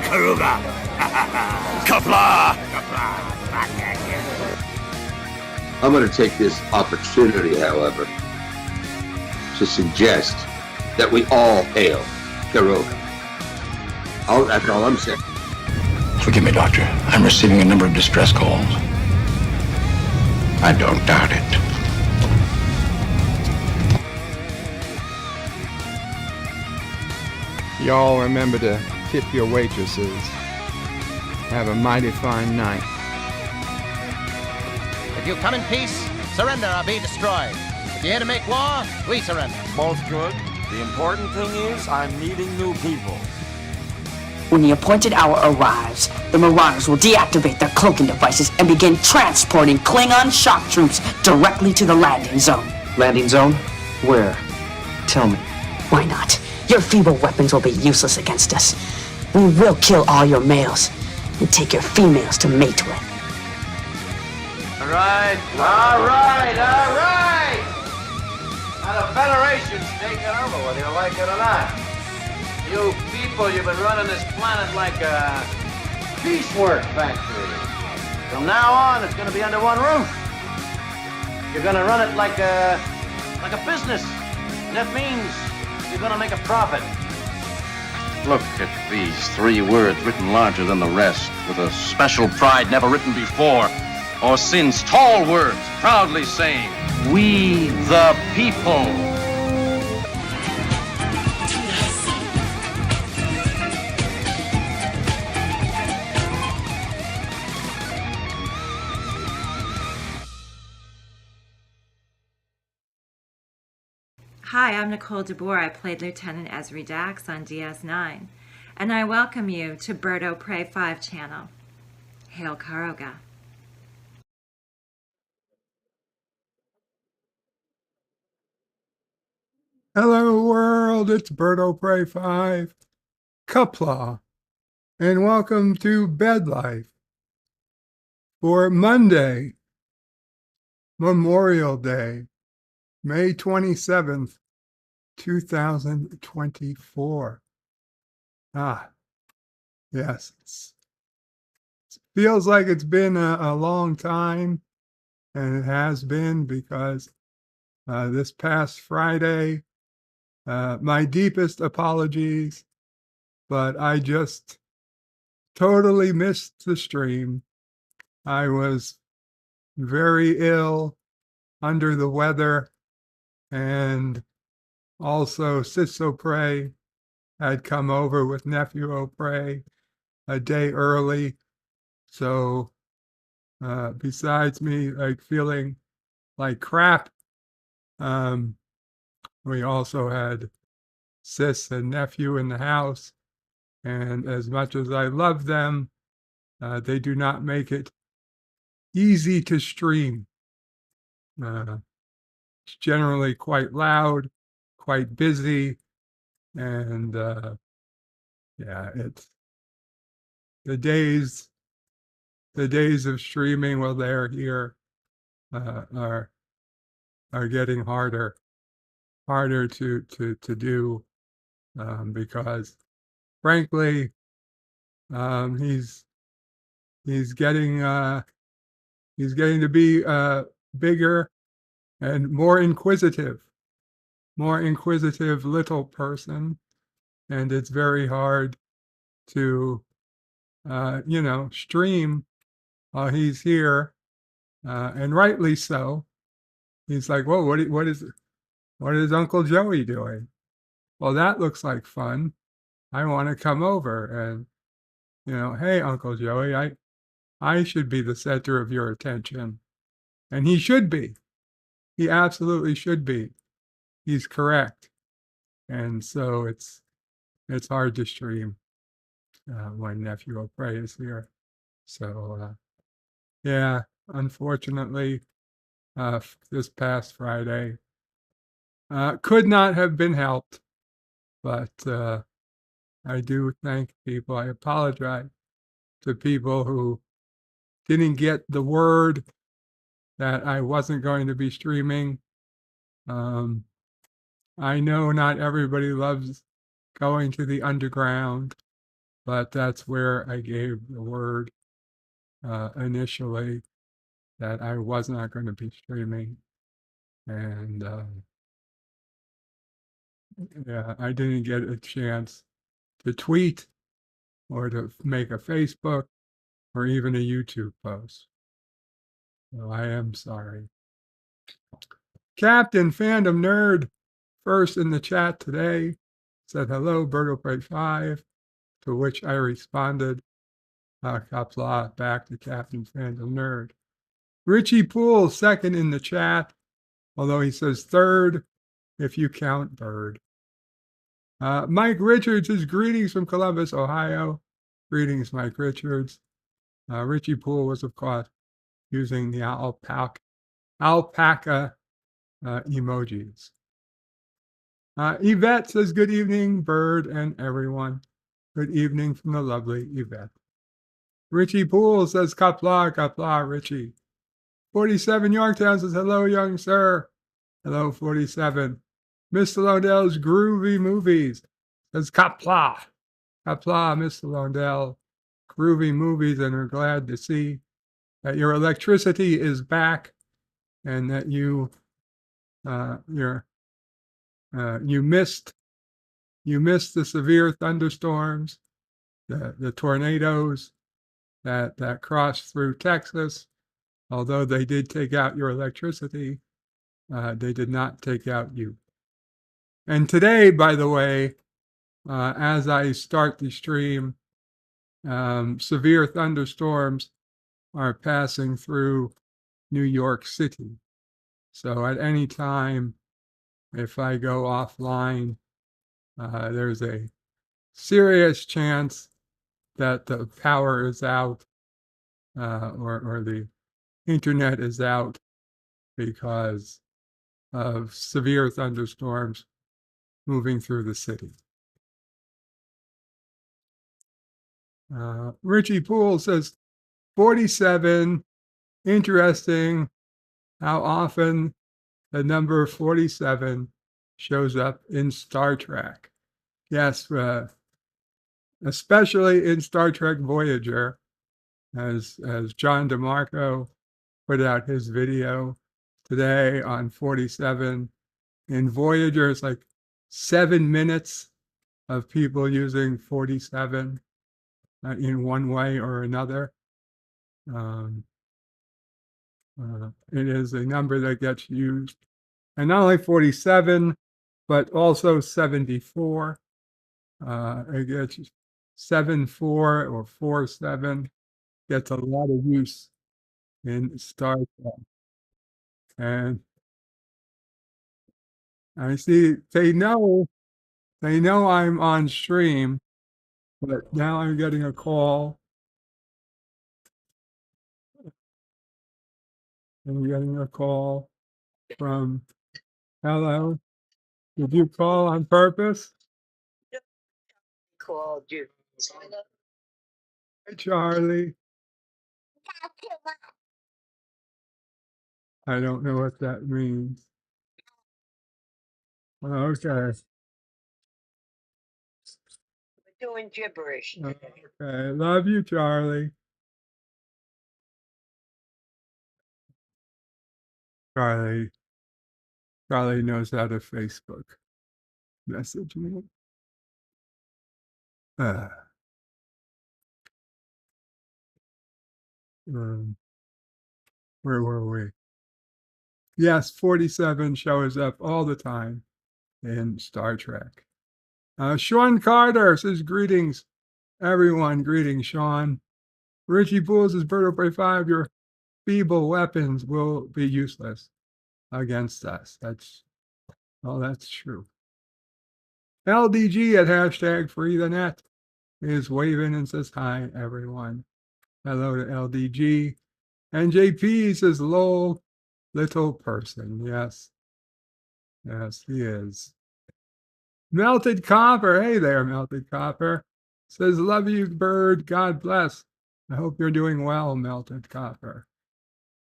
Karuga! Qapla! Qapla! Back at you. I'm going to take this opportunity, however, to suggest that we all hail Karuga. That's all I'm saying. Forgive me, Doctor. I'm receiving a number of distress calls. I don't doubt it. Y'all remember to tip your waitresses. Have a mighty fine night. If you come in peace, surrender or be destroyed. If you're here to make war, we surrender. Both good. The important thing is I'm meeting new people. When the appointed hour arrives, the Marauders will deactivate their cloaking devices and begin transporting Klingon shock troops directly to the landing zone. Landing zone? Where? Tell me. Why not? Your feeble weapons will be useless against us. We will kill all your males and take your females to mate with. All right. Now the Federation's taking over, whether you like it or not. You people, you've been running this planet like a piecework factory. From now on, it's going to be under one roof. You're going to run it like a business. And that means you're going to make a profit. Look at these 3 words written larger than the rest, with a special pride never written before or since. Tall words, proudly saying, "We the people." Hi, I'm Nicole DeBoer. I played Lieutenant Ezri Dax on DS9, and I welcome you to Birdo Prey 5 channel. Hail Karoga. Hello world, it's Birdo Prey 5, Qapla, and welcome to Bed Life for Monday, Memorial Day, May 27th, 2024. Yes, it feels like it's been a long time, and it has been because this past Friday, my deepest apologies, but I just totally missed the stream. I was very ill, under the weather, and also Sis O'Prey had come over with Nephew O'Prey a day early. So besides me like feeling like crap, we also had Sis and Nephew in the house. And as much as I love them, they do not make it easy to stream. It's generally quite loud, quite busy, and it's the days of streaming while they're here are getting harder to do because frankly he's getting to be bigger and more inquisitive little person, and it's very hard to stream while he's here, and rightly so. He's like, whoa, what is Uncle Joey doing? Well, that looks like fun. I want to come over and hey, Uncle Joey, I should be the center of your attention. And he should be. He absolutely should be. He's correct. And so it's hard to stream when Nephew O'Prey is here. So yeah, unfortunately, this past Friday could not have been helped. But I do thank people. I apologize to people who didn't get the word that I wasn't going to be streaming. I know not everybody loves going to the underground, but that's where I gave the word initially that I was not going to be streaming. And yeah, I didn't get a chance to tweet or to make a Facebook or even a YouTube post. So I am sorry. Captain Fandom Nerd, first in the chat today, said hello, Berto Prey 5, to which I responded, Qapla, back to Captain Fandom Nerd. Richie Poole, second in the chat, although he says third if you count Bird. Mike Richards is greetings from Columbus, Ohio. Greetings, Mike Richards. Richie Poole was, of course, using the alpaca emojis. Yvette says, good evening, Bird and everyone. Good evening from the lovely Yvette. Richie Poole says, Qapla, Qapla, Richie. 47 Yorktown says, hello, young sir. Hello, 47. Mr. Londell's Groovy Movies says, Qapla, Qapla, Mr. Londell. Groovy Movies, and we're glad to see that your electricity is back and that you missed the severe thunderstorms, the tornadoes that crossed through Texas. Although they did take out your electricity, they did not take out you. And today, by the way, as I start the stream, severe thunderstorms are passing through New York City. So at any time, if I go offline, there's a serious chance that the power is out or the internet is out because of severe thunderstorms moving through the city. Richie Poole says, 47, interesting how often the number 47 shows up in Star Trek. Yes, especially in Star Trek Voyager, as John DeMarco put out his video today on 47. In Voyager, it's like 7 minutes of people using 47 in one way or another. It is a number that gets used, and not only 47, but also 74. It gets 74 or 47 gets a lot of use in Star Trek. And I see they know I'm on stream, but now I'm getting a call. I'm getting a call from, hello, did you call on purpose? Called you. Hi, Charlie. I don't know what that means. Okay. We're doing gibberish. Okay. Love you, Charlie. Charlie knows how to Facebook message me. Where were we? Yes, 47 shows up all the time in Star Trek. Sean Carter says, greetings, everyone. Greetings, Sean. Richie Poole says, Berto Prey 5, your feeble weapons will be useless against us. That's true. LDG at hashtag free the net is waving and says, hi, everyone. Hello to LDG. And JP says, lol, little person. Yes. Yes, he is. Melted Copper. Hey there, Melted Copper. Says, love you, Bird. God bless. I hope you're doing well, Melted Copper.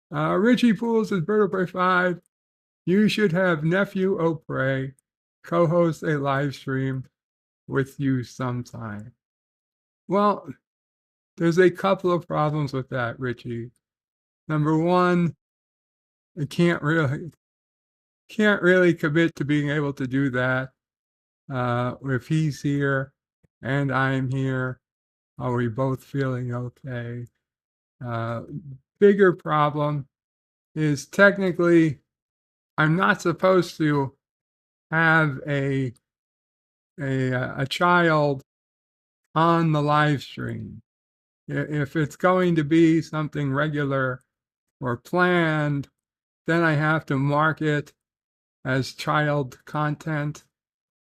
Richie Poole says, Berto Prey 5, you should have Nephew O'Prey co-host a live stream with you sometime. Well, there's a couple of problems with that, Richie. Number one, I can't really commit to being able to do that. If he's here and I'm here, are we both feeling okay? Bigger problem is technically I'm not supposed to have a child on the live stream. If it's going to be something regular or planned, then I have to mark it as child content.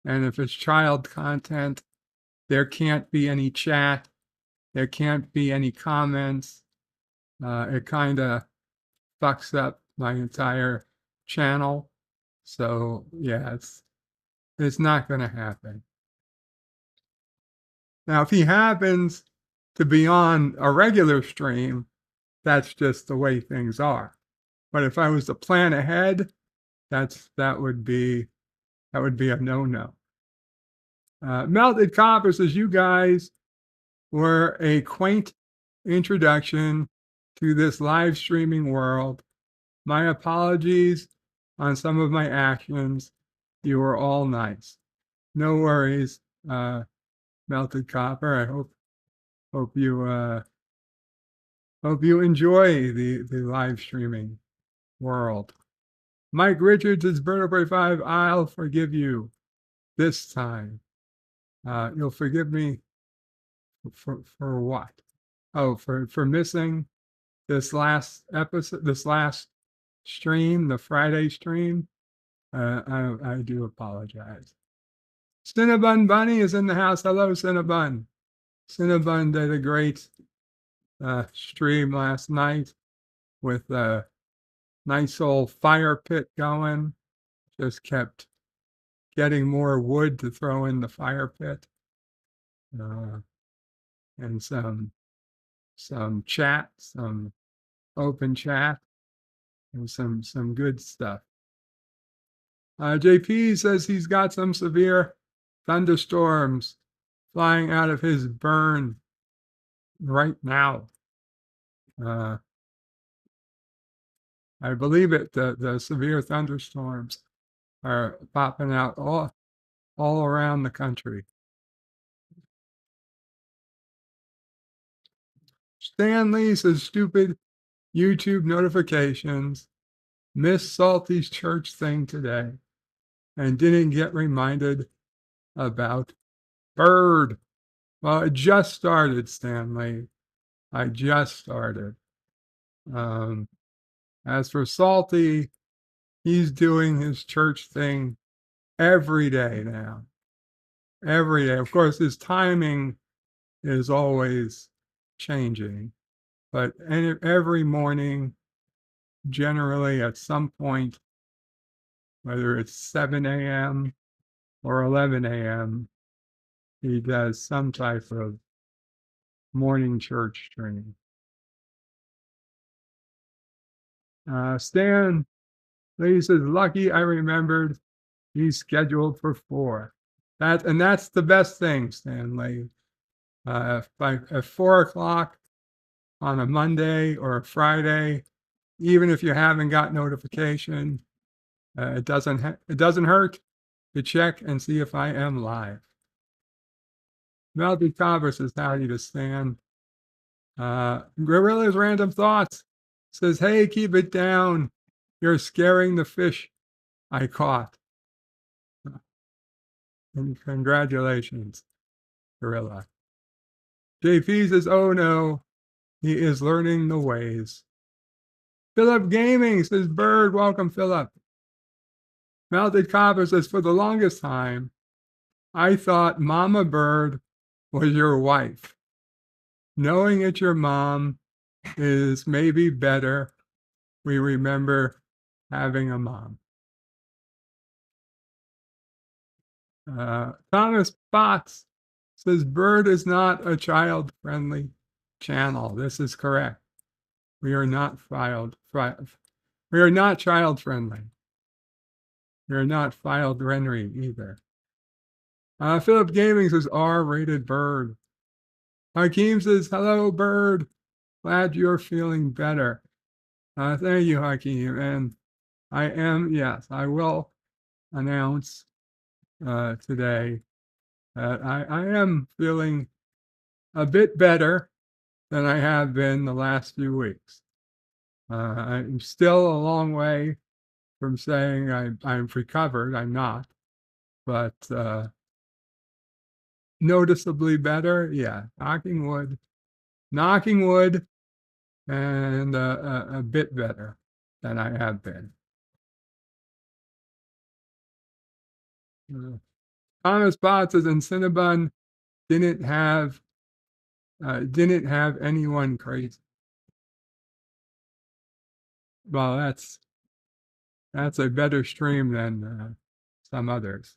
And if it's child content, there can't be any chat. There can't be any comments. It kind of fucks up my entire channel. So yeah, it's not going to happen. Now, if he happens to be on a regular stream, that's just the way things are. But if I was to plan ahead, that would be a no-no. Melted Copper says, you guys were a quaint introduction to this live streaming world. My apologies on some of my actions. You were all nice. No worries, Melted Copper. I hope you enjoy the live streaming world. Mike Richards is Vertebrae 5. I'll forgive you this time. You'll forgive me for what? Oh, for missing this last episode, this last stream, the Friday stream. I do apologize. Cinnabon Bunny is in the house. Hello, Cinnabon. Cinnabon did a great stream last night with a nice old fire pit going. Just kept getting more wood to throw in the fire pit. And some chat, some open chat, and some good stuff. JP says he's got some severe thunderstorms flying out of his burn right now. I believe it. The severe thunderstorms are popping out all around the country. Stan Lee says stupid YouTube notifications. Missed Salty's church thing today and didn't get reminded about Bird. Well, it just started, Stanley. I just started. As for Salty, he's doing his church thing every day now. Every day. Of course, his timing is always changing, but every morning, generally at some point, whether it's 7 a.m. or 11 a.m., he does some type of morning church training. Stan Lee says, lucky I remembered he's scheduled for 4. That's the best thing, Stan Lee. At 4 o'clock on a Monday or a Friday, even if you haven't got notification, it doesn't hurt to check and see if I am live. Melody Converse says howdy to Stan. Gorilla's Random Thoughts says, hey, keep it down. You're scaring the fish I caught. And congratulations, Gorilla. JP says, oh no, he is learning the ways. Philip Gaming says, Bird, welcome, Philip. Melted Copper says, for the longest time, I thought Mama Bird was your wife. Knowing it's your mom is maybe better. We remember having a mom. Thomas Potts says, Bird is not a child-friendly channel. This is correct. We are not child-friendly. We are not child-friendly either. Philip Gaming says, R-rated Bird. Hakeem says, hello, Bird. Glad you're feeling better. Thank you, Hakeem. And I am, yes, I will announce today that I am feeling a bit better than I have been the last few weeks. I'm still a long way from saying I'm recovered. I'm not, but noticeably better. Yeah, knocking wood, and a bit better than I have been. Thomas Potts says, and Cinnabon didn't have anyone crazy. Well, that's a better stream than some others,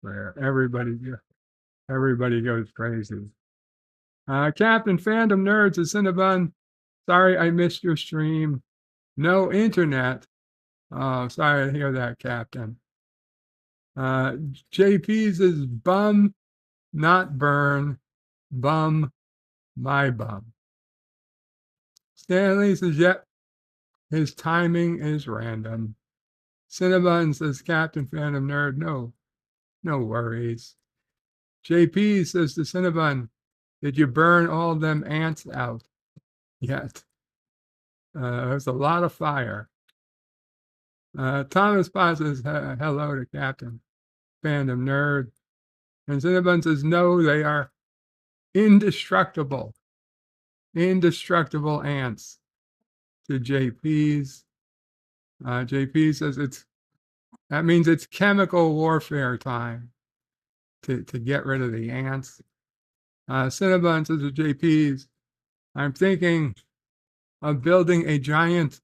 where everybody goes crazy. Captain Fandom Nerds is Cinnabon. Sorry I missed your stream. No internet. Oh, sorry to hear that, Captain. JP's is bum, not burn. Bum, my bum. Stanley says, yep, his timing is random. Cinnabon says, Captain Phantom Nerd, no worries. JP says to Cinnabon, did you burn all them ants out yet? There's a lot of fire. Thomas Potts says, hello to Captain Phantom Nerd. And Cinnabon says, no, they are indestructible. Indestructible ants. To JP's. JP says that means it's chemical warfare time to get rid of the ants. Cinnabon says to JP's, I'm thinking of building a giant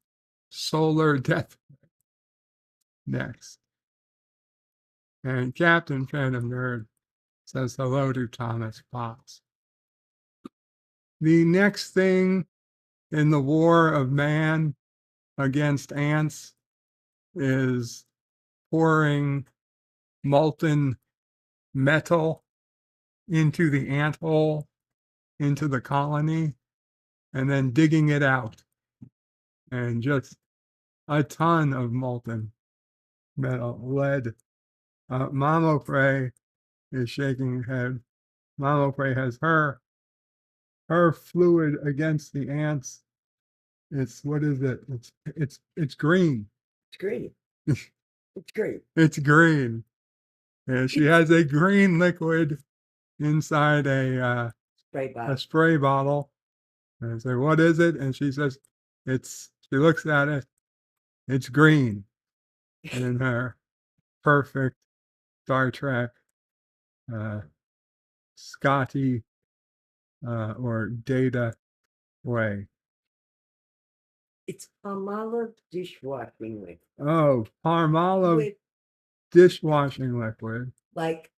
solar death next. And Captain Phantom Nerd says hello to Thomas Potts. The next thing in the war of man against ants is pouring molten metal into the ant hole, into the colony, and then digging it out. And just a ton of molten metal, lead. Mama Prey is shaking her head. Mama Prey has her fluid against the ants. It's, what is it? It's green. It's green. It's green. It's green. And she has a green liquid inside a spray bottle. And I say, what is it? And she says, she looks at it, it's green. And in her perfect Star Trek, Scotty or Data way. It's Palmolive dishwashing liquid. Oh, Palmolive dishwashing liquid. Like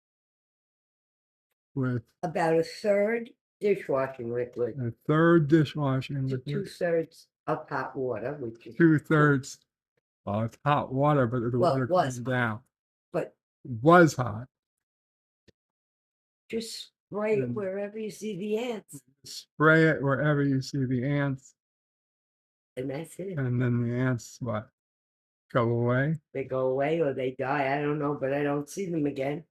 with about a third dishwashing liquid. A third dishwashing liquid. 2/3 of hot water, which is 2/3. Well, it's hot water, but the water comes down. But it was hot. Just spray it wherever you see the ants. Spray it wherever you see the ants. And that's it. And then the ants, what? Go away? They go away or they die. I don't know, but I don't see them again.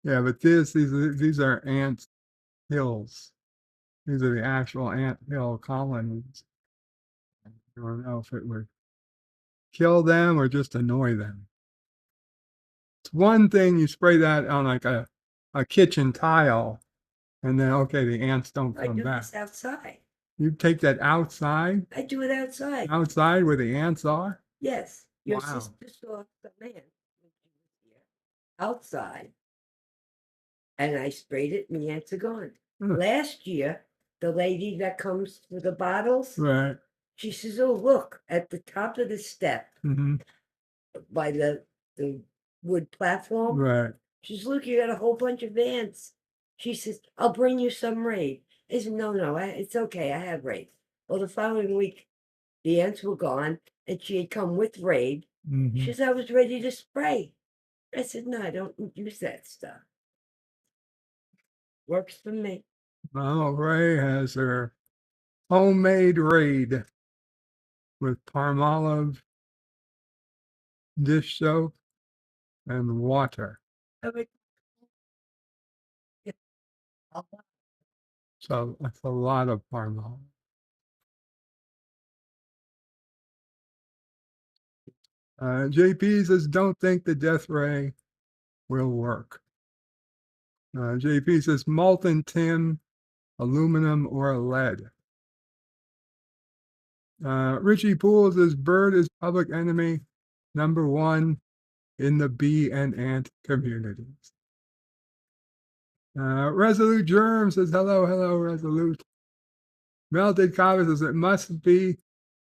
Yeah, but these are ant hills. These are the actual ant hill colonies. I don't know if it would kill them or just annoy them. It's one thing you spray that on like a kitchen tile, and then okay, the ants don't come back. I do this outside. You take that outside? I do it outside. Outside where the ants are? Yes. Your Wow. sister saw the man when she was here outside. And I sprayed it and the ants are gone. Last year, the lady that comes for the bottles, right? She says, oh, look, at the top of the step by the wood platform. Right. She says, look, you got a whole bunch of ants. She says, I'll bring you some Raid. I said, no, it's okay. I have Raid. Well, the following week, the ants were gone and she had come with Raid. She said, I was ready to spray. I said, no, I don't use that stuff. Works for me. Mama Ray has her homemade raid with Palmolive dish soap and water. So that's a lot of Palmolive. JP says, don't think the death ray will work. JP says, molten tin, aluminum, or lead. Richie Poole says, bird is public enemy #1 in the bee and ant communities. Resolute Germ says, hello, Resolute. Melted Coffee says, it must be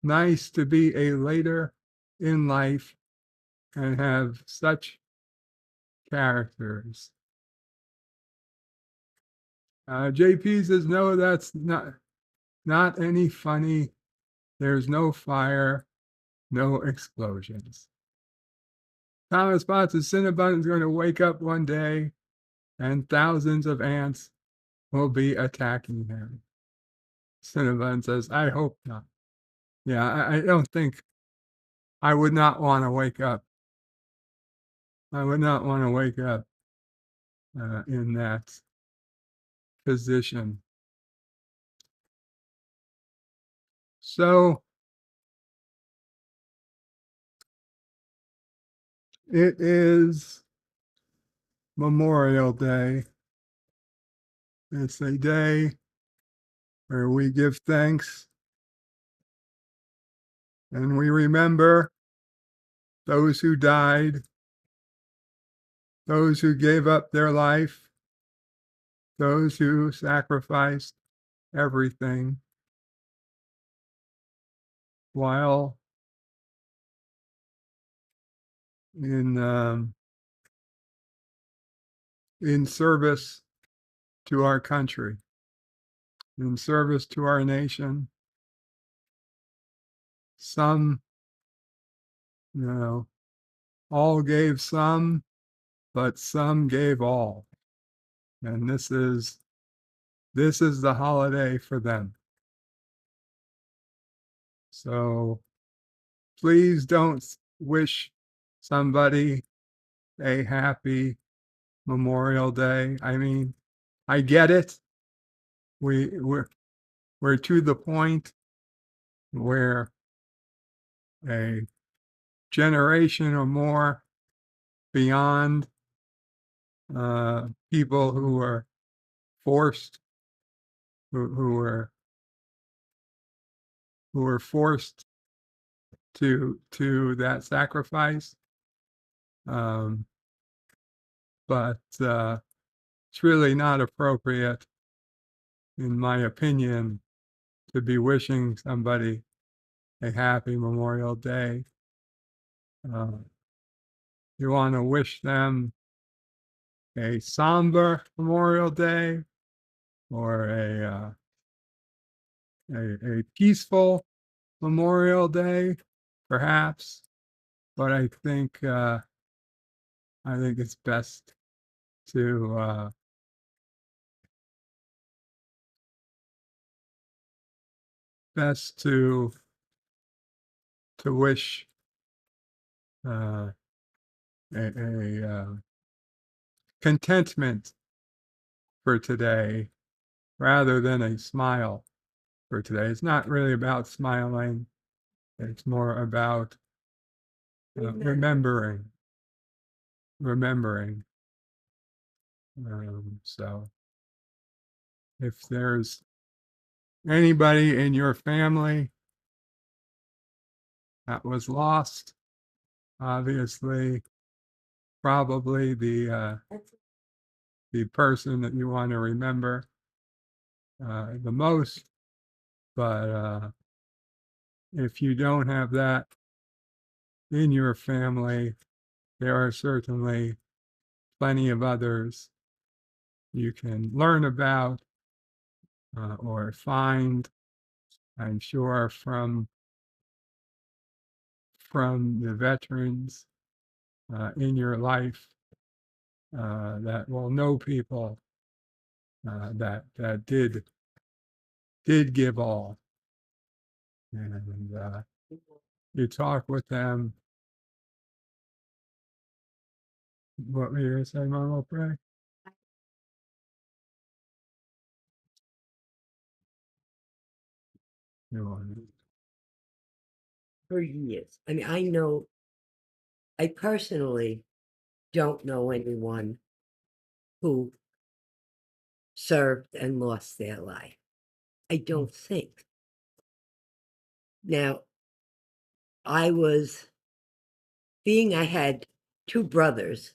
nice to be a later in life and have such characters. JP says, no, that's not any funny. There's no fire, no explosions. Thomas Potts says, Cinnabon is going to wake up one day and thousands of ants will be attacking him. Cinnabon says, I hope not. Yeah, I don't think, I would not want to wake up. I would not want to wake up in that position. So it is Memorial Day. It's a day where we give thanks and we remember those who died, those who gave up their life, those who sacrificed everything while in service to our country, in service to our nation. Some, all gave some, but some gave all. And this is the holiday for them. So please don't wish somebody a happy Memorial Day. I mean, I get it. We're to the point where a generation or more beyond people who were forced, who were forced to that sacrifice. But it's really not appropriate, in my opinion, to be wishing somebody a happy Memorial Day. You want to wish them a somber Memorial Day or a peaceful Memorial Day, perhaps. But I think it's best to wish a contentment for today rather than a smile for today. It's not really about smiling. It's more about remembering. So if there's anybody in your family that was lost, obviously, probably the person that you want to remember the most. But if you don't have that in your family, there are certainly plenty of others you can learn about or find, I'm sure, from the veterans in your life that will know people that did give all, and you talk with them. What were you going to say, Mama Pray? For years. I mean, I personally don't know anyone who served and lost their life. I don't think. Now, I had 2 brothers,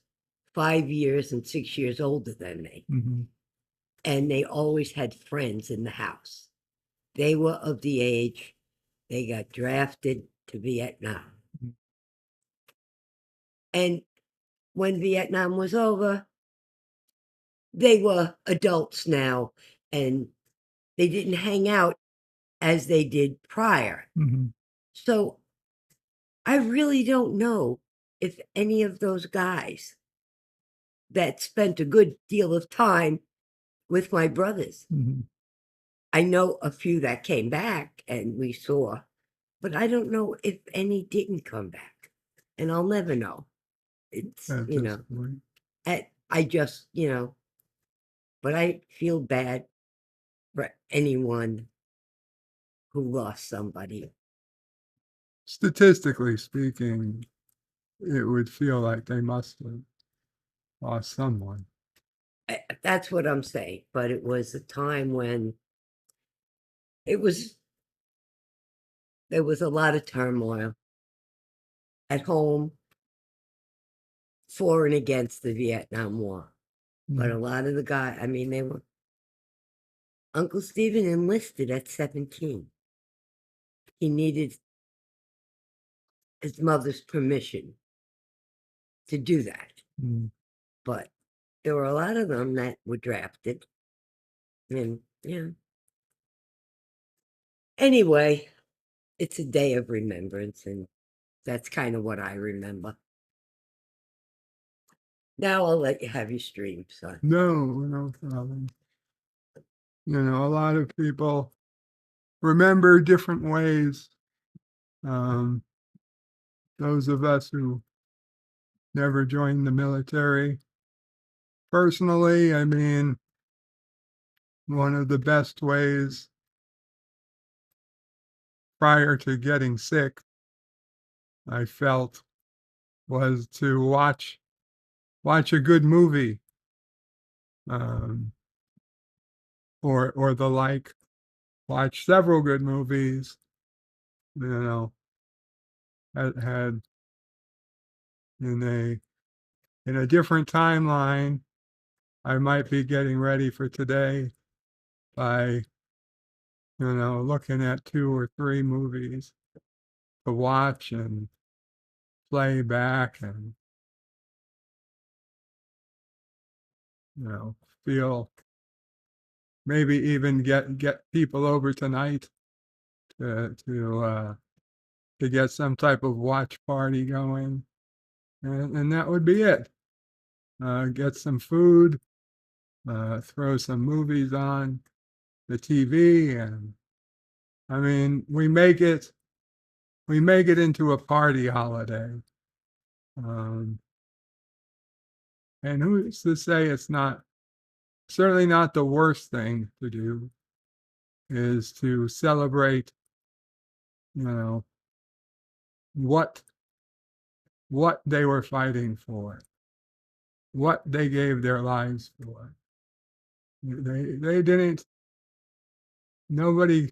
5 years and 6 years older than me, and they always had friends in the house. They were of the age, they got drafted to Vietnam. And when Vietnam was over, they were adults now, and they didn't hang out as they did prior. So I really don't know if any of those guys that spent a good deal of time with my brothers. I know a few that came back and we saw, but I don't know if any didn't come back. And I'll never know. It's, I just, but I feel bad for anyone who lost somebody. Statistically speaking, it would feel like they must have lost someone. That's what I'm saying. But it was a time when there was a lot of turmoil at home for and against the Vietnam War. But a lot of the guys, I mean, they were. Uncle Stephen enlisted at 17. He needed his mother's permission to do that. But there were a lot of them that were drafted. And, anyway, it's a day of remembrance, and that's kind of what I remember. Now I'll let you have your stream, son. No problem. A lot of people remember different ways. Those of us who never joined the military, personally, I mean, one of the best ways prior to getting sick, I felt, was to watch a good movie, or the like. Watch several good movies, had in a different timeline. I might be getting ready for today by, looking at 2 or 3 movies to watch and play back and, feel, maybe even get people over tonight to get some type of watch party going. And that would be it. Get some food, throw some movies on the TV, and I mean, we make it into a party holiday. And who's to say it's certainly not the worst thing to do, is to celebrate, what they were fighting for, what they gave their lives for. They didn't, nobody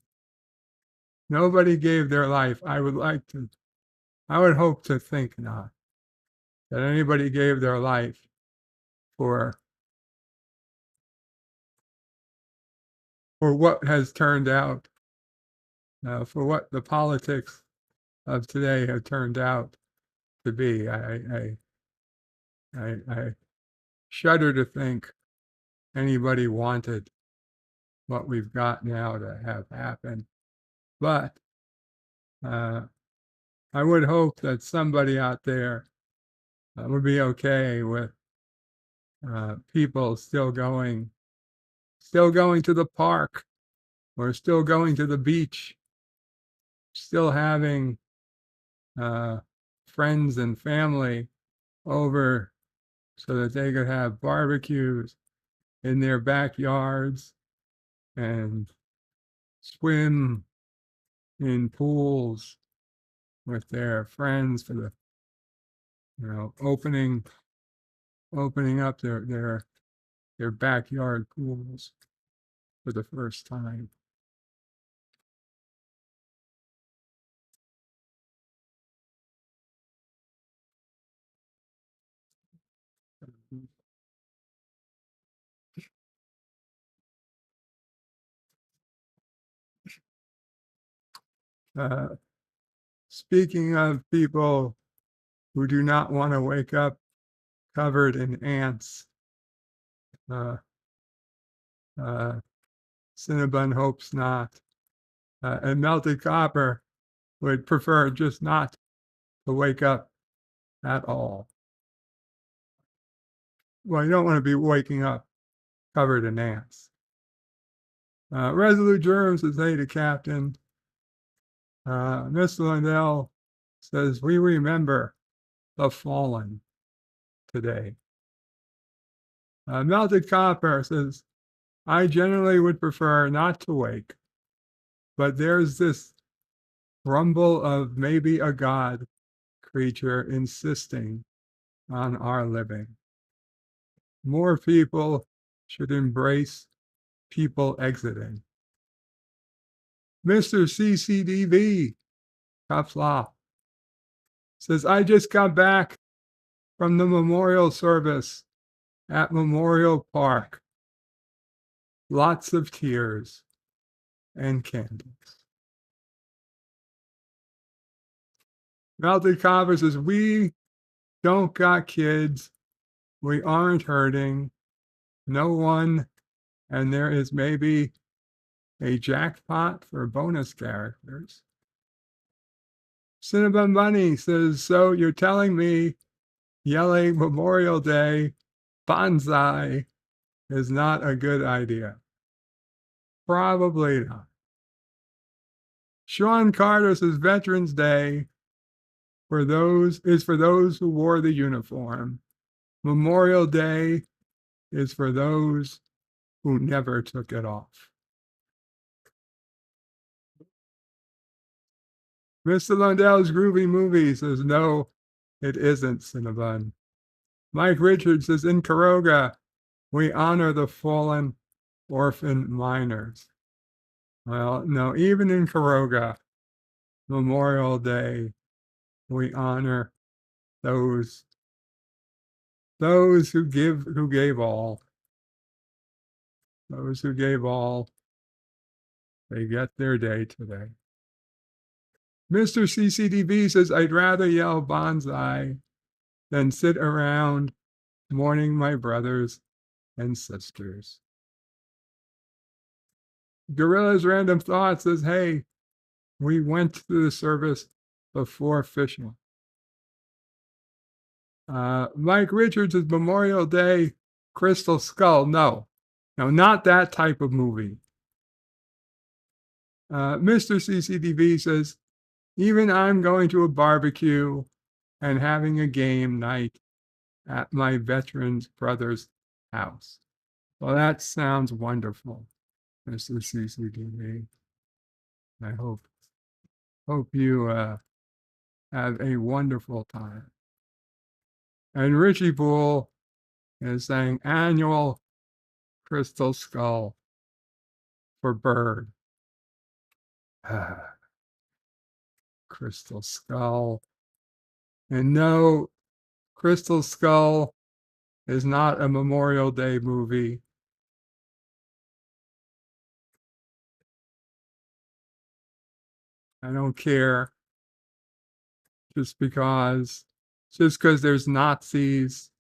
gave their life. I would hope to think not, that anybody gave their life for what has turned out, for what the politics of today have turned out to be. I shudder to think anybody wanted what we've got now to have happen. But I would hope that somebody out there would be okay with people still going still going to the park, or still going to the beach, still having friends and family over so that they could have barbecues in their backyards and swim in pools with their friends for the opening up their backyard pools for the first time. Uh, Speaking of people who do not want to wake up covered in ants, uh, Cinnabon hopes not. And Melted Copper would prefer just not to wake up at all. Well, you don't want to be waking up covered in ants. Resolute Germs says, hey to Captain. Mr. Lindell says, we remember the fallen today. Melted Copper says, I generally would prefer not to wake, but there's this rumble of maybe a god creature insisting on our living. More people should embrace people exiting. Mr. CCDV, Qapla, says, I just got back from the memorial service at Memorial Park. Lots of tears and candles. Melted Copper says, we don't got kids. We aren't hurting. No one. And there is maybe a jackpot for bonus characters. Cinnabon Bunny says, so you're telling me yelling Memorial Day bonsai is not a good idea? Probably not. Sean Carter says Veterans Day for those who wore the uniform. Memorial Day is for those who never took it off. Mr. Lundell's Groovy Movie says, no, it isn't, Cinnabon. Mike Richards says, in Caroga, we honor the fallen orphan miners. Well, no, even in Caroga, Memorial Day, we honor those who gave all. Those who gave all, they get their day today. Mr. CCDV says, I'd rather yell bonsai than sit around mourning my brothers and sisters. Gorilla's Random Thoughts says, hey, we went to the service before fishing. Mike Richards is Memorial Day Crystal Skull. No, not that type of movie. Mr. CCDV says, even I'm going to a barbecue and having a game night at my veterans brother's house. Well, that sounds wonderful, Mr. CCDV. I hope you have a wonderful time. And Richie Poole is saying annual crystal skull for Bird. Crystal Skull. And no, Crystal Skull is not a Memorial Day movie. I don't care. Just because there's Nazis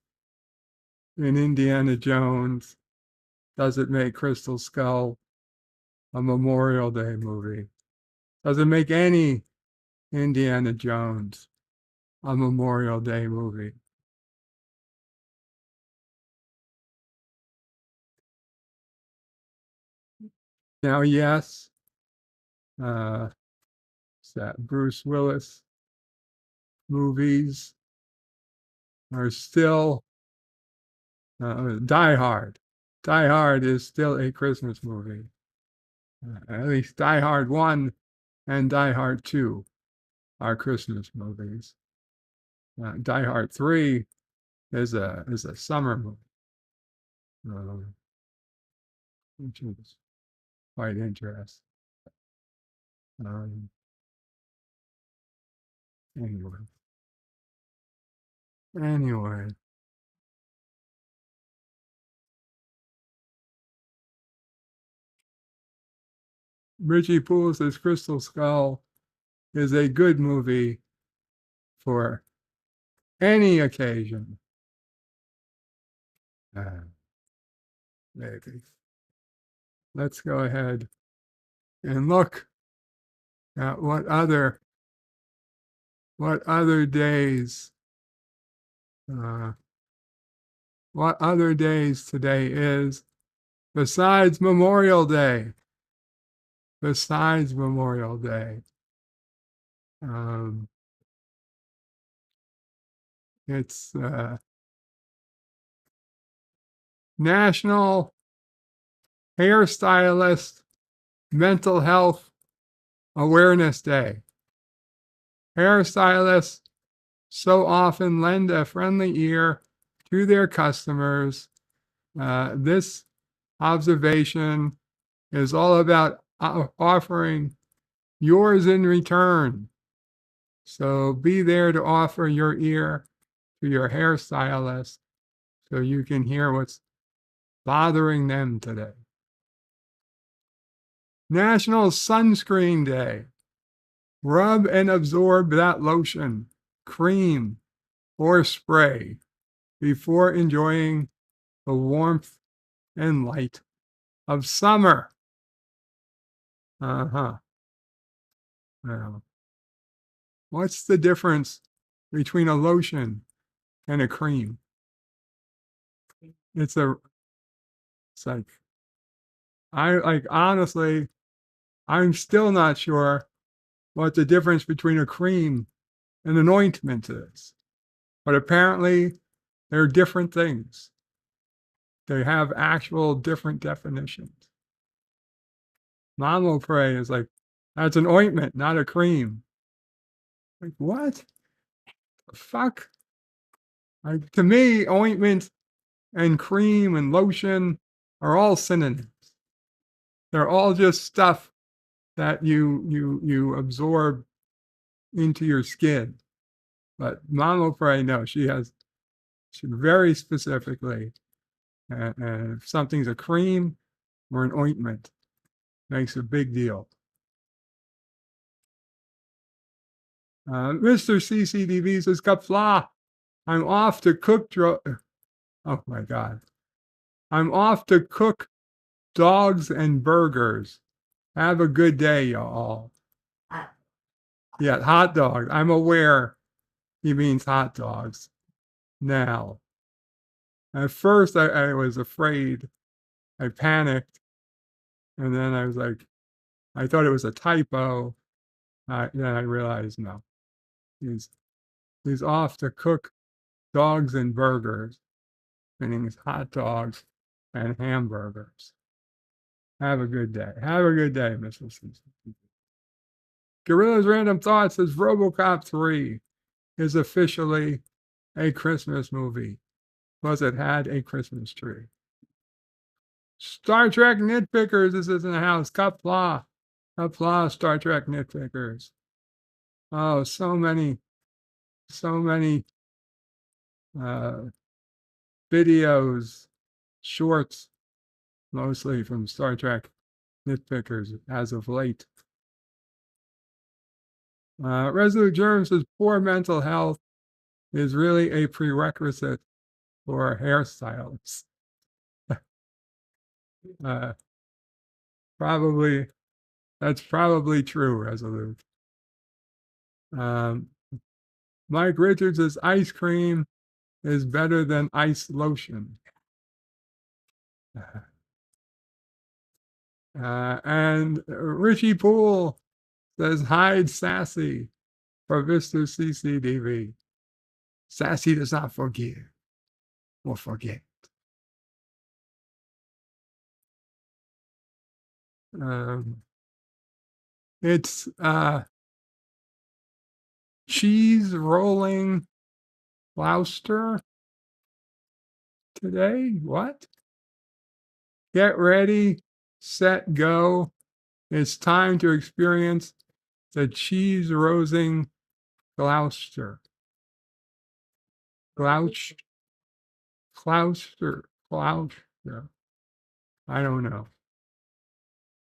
in Indiana Jones doesn't make Crystal Skull a Memorial Day movie. Doesn't make any Indiana Jones a Memorial Day movie. Now, yes, that Bruce Willis movies are still Die Hard. Die Hard is still a Christmas movie. At least Die Hard 1 and Die Hard 2 are Christmas movies. Die Hard 3 is a summer movie, which is quite interesting. Anyway. Richie Pools' Crystal Skull is a good movie for any occasion. Maybe. Let's go ahead and look at what other days today is besides Memorial Day. It's National Hairstylist Mental Health Awareness Day. Hairstylists so often lend a friendly ear to their customers. This observation is all about offering yours in return. So be there to offer your ear to your hairstylist so you can hear what's bothering them today. National Sunscreen Day. Rub and absorb that lotion, cream, or spray before enjoying the warmth and light of summer. Now, what's the difference between a lotion and a cream? It's honestly, I'm still not sure what the difference between a cream and an ointment is. But apparently, they're different things. They have actual different definitions. Mamopray is that's an ointment, not a cream. What? The fuck? To me, ointment and cream and lotion are all synonyms. They're all just stuff that you absorb into your skin. But Mamopray, no, she very specifically, if something's a cream or an ointment, makes a big deal. Mr. CCDV says, Qapla, I'm off to cook. Oh my God. I'm off to cook dogs and burgers. Have a good day, y'all. Yeah, hot dogs. I'm aware he means hot dogs. Now, at first I was afraid. I panicked. And then I was like, I thought it was a typo. Then I realized no. He's off to cook dogs and burgers, meaning hot dogs and hamburgers. Have a good day. Have a good day, Mr. Simpson. Gorilla's Random Thoughts says RoboCop 3 is officially a Christmas movie because it had a Christmas tree. Star Trek Nitpickers, this is in the house. Qapla. Qapla, Star Trek Nitpickers. Oh, so many videos, shorts, mostly from Star Trek Nitpickers as of late. Resolute Germ says poor mental health is really a prerequisite for hairstylists. That's probably true, Resolute. Mike Richards says ice cream is better than ice lotion. And Richie Poole says, hide Sassy for Vista CCDV. Sassy does not forgive or forget. It's cheese rolling Gloucester today. What? Get ready, set, go. It's time to experience the cheese roasting Gloucester. Gloucester. I don't know.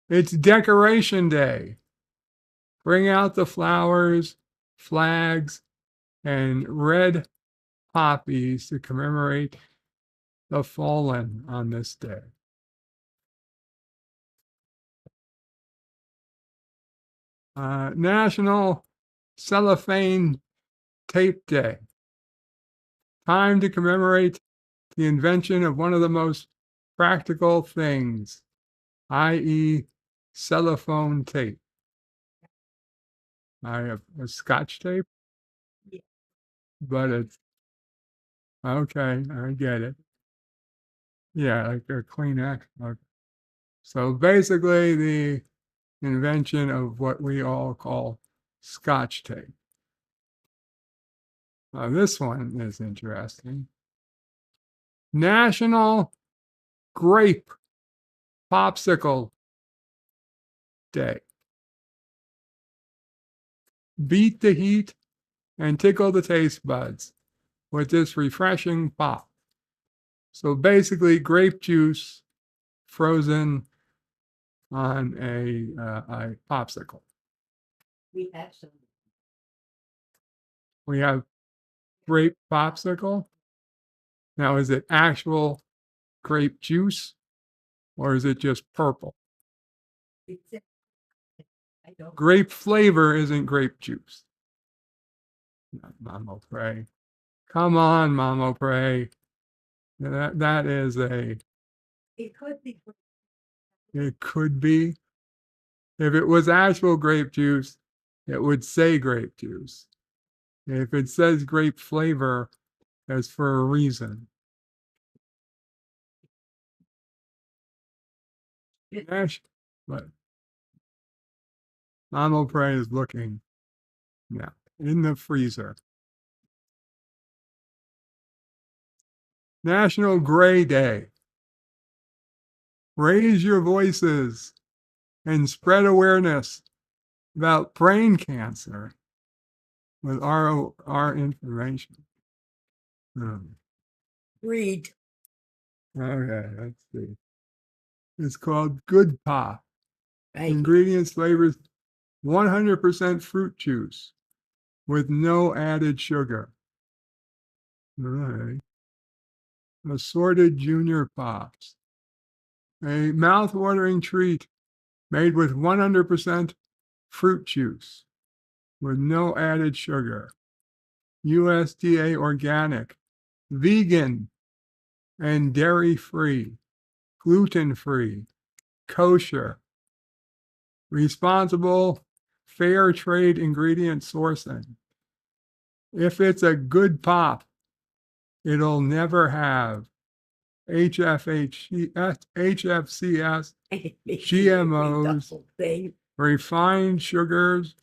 It's Decoration Day. Bring out the flowers, flags, and red poppies to commemorate the fallen on this day. National Cellophane Tape Day. Time to commemorate the invention of one of the most practical things, i.e., cellophane tape. I have a Scotch tape, but it's okay. I get it. Yeah, like a Kleenex. Okay. So basically, the invention of what we all call Scotch tape. This one is interesting. National Grape Popsicle Day. Beat the heat and tickle the taste buds with this refreshing pop. So basically, grape juice frozen on a popsicle. We have some. We have grape popsicle. Now, is it actual grape juice or is it just purple? Grape flavor isn't grape juice. Mama Pray. Come on, Mama Pray. That is a. It could be. It could be. If it was actual grape juice, it would say grape juice. If it says grape flavor, that's for a reason. But Mama Pray is looking now in the freezer. National Gray Day. Raise your voices and spread awareness about brain cancer with our information. Read. Okay, let's see. It's called Good Pop. Right. Ingredients, flavors, 100% fruit juice with no added sugar. All right. Assorted Junior Pops. A mouth-watering treat made with 100% fruit juice with no added sugar. USDA organic, vegan, and dairy-free, gluten-free, kosher, responsible, fair trade ingredient sourcing. If it's a good pop, it'll never have HFCS, GMOs, refined sugars,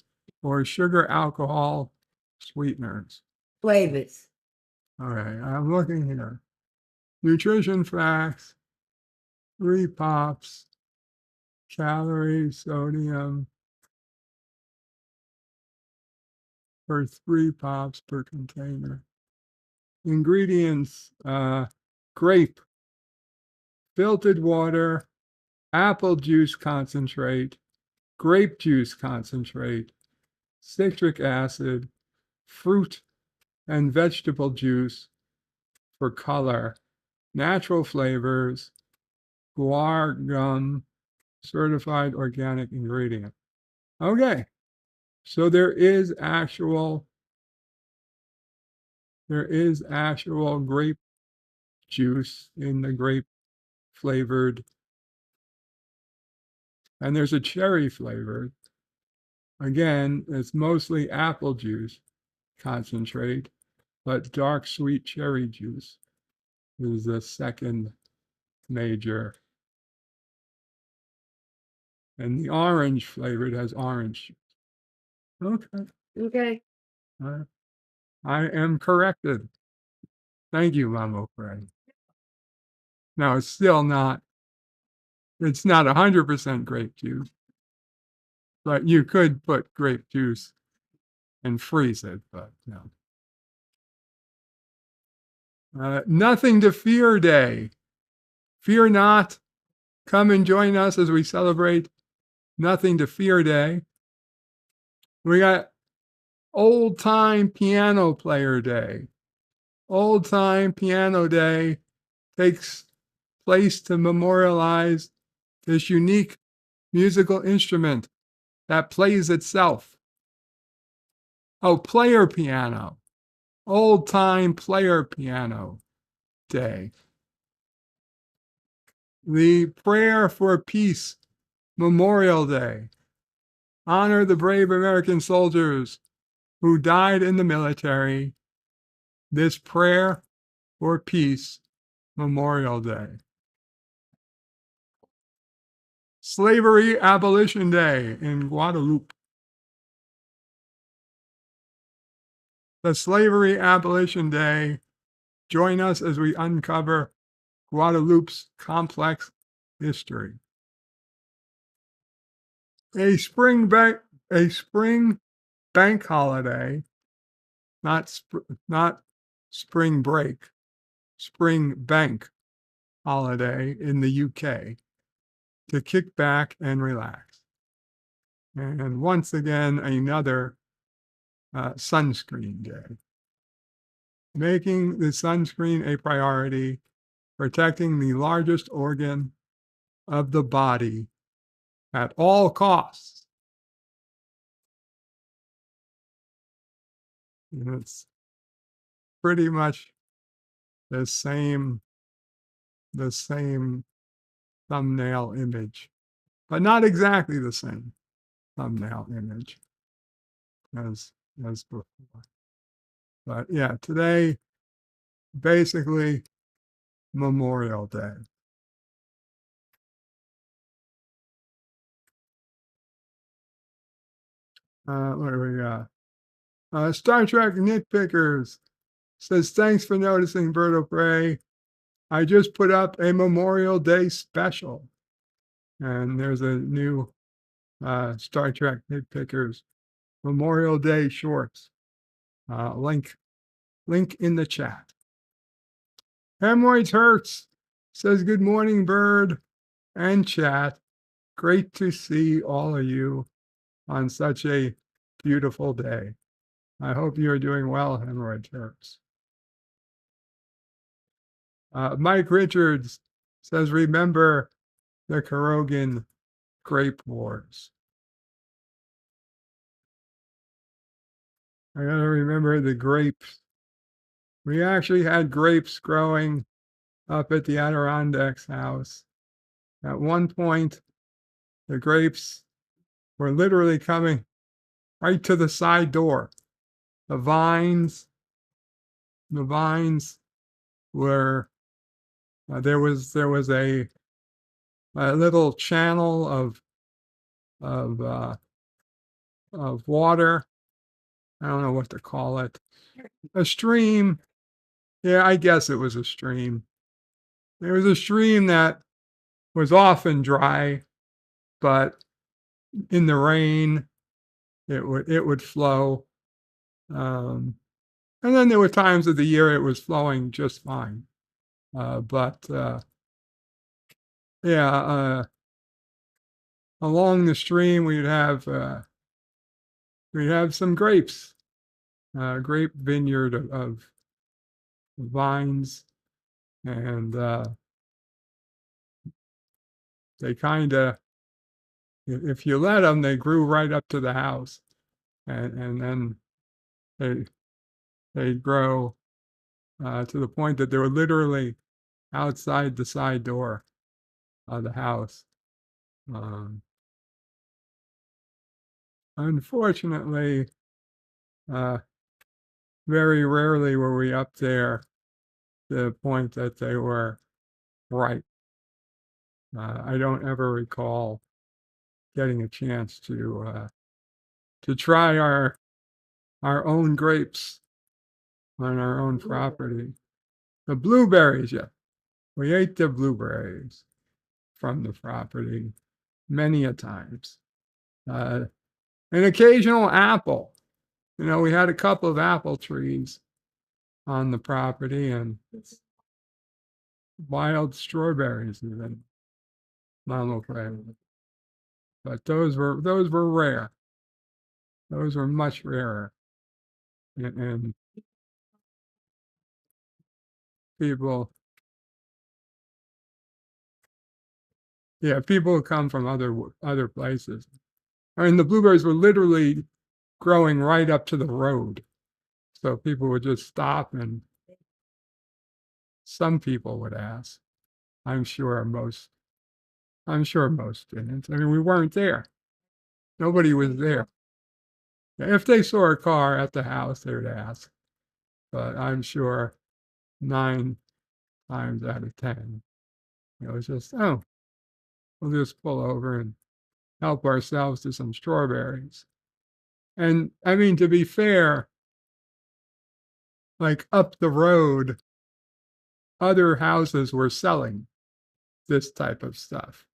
or sugar alcohol sweeteners. Flavors. All right, I'm looking here. Nutrition facts, 3 pops, calories, sodium per 3 pops per container. Ingredients, grape, filtered water, apple juice concentrate, grape juice concentrate, citric acid, fruit and vegetable juice for color, natural flavors, guar gum, certified organic ingredient. Okay, so there is actual grape juice in the grape flavored And there's a cherry flavored. Again, it's mostly apple juice concentrate, but dark sweet cherry juice is the second major. And the orange flavored has orange juice. Okay. Okay. I am corrected. Thank you, Mama Frey. Now it's not 100% grape juice, but you could put grape juice and freeze it, but no. Nothing to Fear Day. Fear not. Come and join us as we celebrate Nothing to Fear Day. We got Old Time Piano Player Day. Old Time Piano Day takes place to memorialize this unique musical instrument that plays itself. Oh, player piano. Old Time Player Piano Day. The Prayer for Peace Memorial Day. Honor the brave American soldiers who died in the military. This Prayer for Peace Memorial Day. Slavery Abolition Day in Guadeloupe. The Slavery Abolition Day. Join us as we uncover Guadeloupe's complex history. A spring bank holiday, not spring break, spring bank holiday in the UK to kick back and relax. And once again, another sunscreen day. Making the sunscreen a priority, protecting the largest organ of the body at all costs. And it's pretty much the same thumbnail image, but not exactly the same thumbnail image as before. But yeah, today, basically Memorial Day. What do we got? Star Trek Nitpickers says, thanks for noticing, Berto Prey. I just put up a Memorial Day special. And there's a new Star Trek Nitpickers Memorial Day shorts. Link in the chat. Hemorrhoids Hurts says, good morning, Bird and chat. Great to see all of you on such a beautiful day. I hope you are doing well, Hemorrhoids Hurts. Mike Richards says, remember the Carogan grape wars. I gotta remember the grapes. We actually had grapes growing up at the Adirondacks house. At one point, the grapes were literally coming right to the side door. The vines were, there was a little channel of water. I don't know what to call it. A stream. Yeah, I guess it was a stream. There was a stream that was often dry, but in the rain, it would flow. And then there were times of the year it was flowing just fine. Along the stream we'd have some grapes, grape vineyard of vines, and they kind of, if you let them, they grew right up to the house, and then they grow to the point that they were literally outside the side door of the house. unfortunately, very rarely were we up there to the point that they were ripe. I don't ever recall getting a chance to try our own grapes on our own property. The blueberries, yeah, we ate the blueberries from the property many a times. An occasional apple. You know, we had a couple of apple trees on the property and wild strawberries even. But those were rare. Those were much rarer. And people, yeah, people who come from other places. I mean, the blueberries were literally growing right up to the road. So people would just stop and some people would ask. I'm sure most didn't. I mean, we weren't there. Nobody was there. If they saw a car at the house, they would ask. But I'm sure 9 times out of 10, it was just, oh, we'll just pull over and help ourselves to some strawberries. And I mean, to be fair, like up the road, other houses were selling this type of stuff.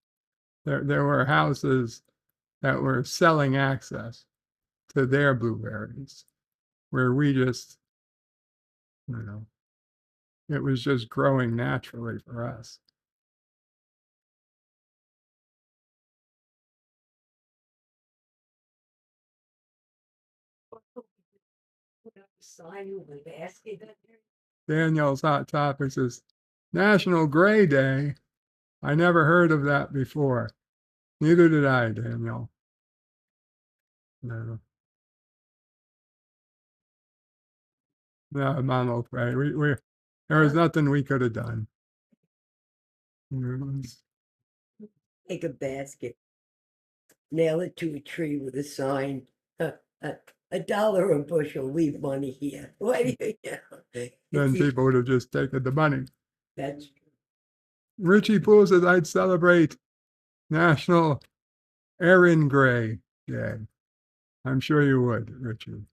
There were houses that were selling access to their blueberries, where we just, you know, it was just growing naturally for us. Daniel's Hot Topics is National Gray Day. I never heard of that before. Neither did I, Daniel. No, no, Mama Gray. There was nothing we could have done. Take a basket, nail it to a tree with a sign. $1 a bushel, leave money here. What do you Then people would have just taken the money. That's Richie Poole says I'd celebrate National Erin Gray Day. I'm sure you would, Richie.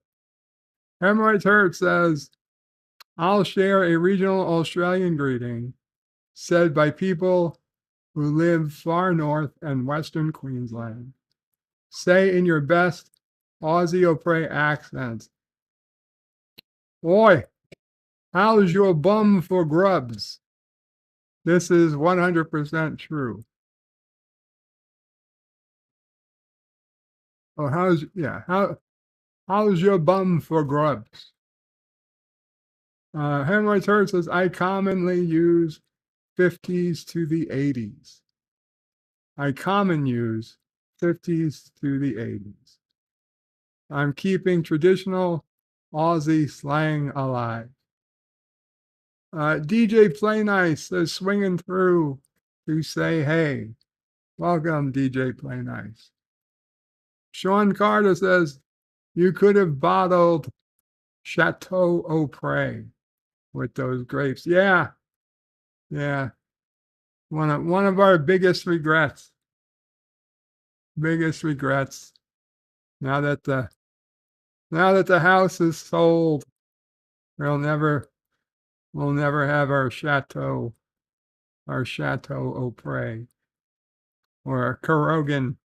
Hemorrhoids Hurt says, I'll share a regional Australian greeting said by people who live far north and western Queensland. Say in your best Aussie or Prey accent, Oi, how's your bum for grubs? This is 100% true. Oh, how's your bum for grubs? Hemorrhoids Hurt says, I commonly use 50s to the 80s. I common use 50s to the 80s. I'm keeping traditional Aussie slang alive. DJ Play Nice is swinging through to say hey. Welcome, DJ Play Nice. Sean Carter says, you could have bottled Chateau Au Pré with those grapes. Yeah. One of our biggest regrets. Now that the house is sold, we'll never have our Chateau Au Pré or Carogan,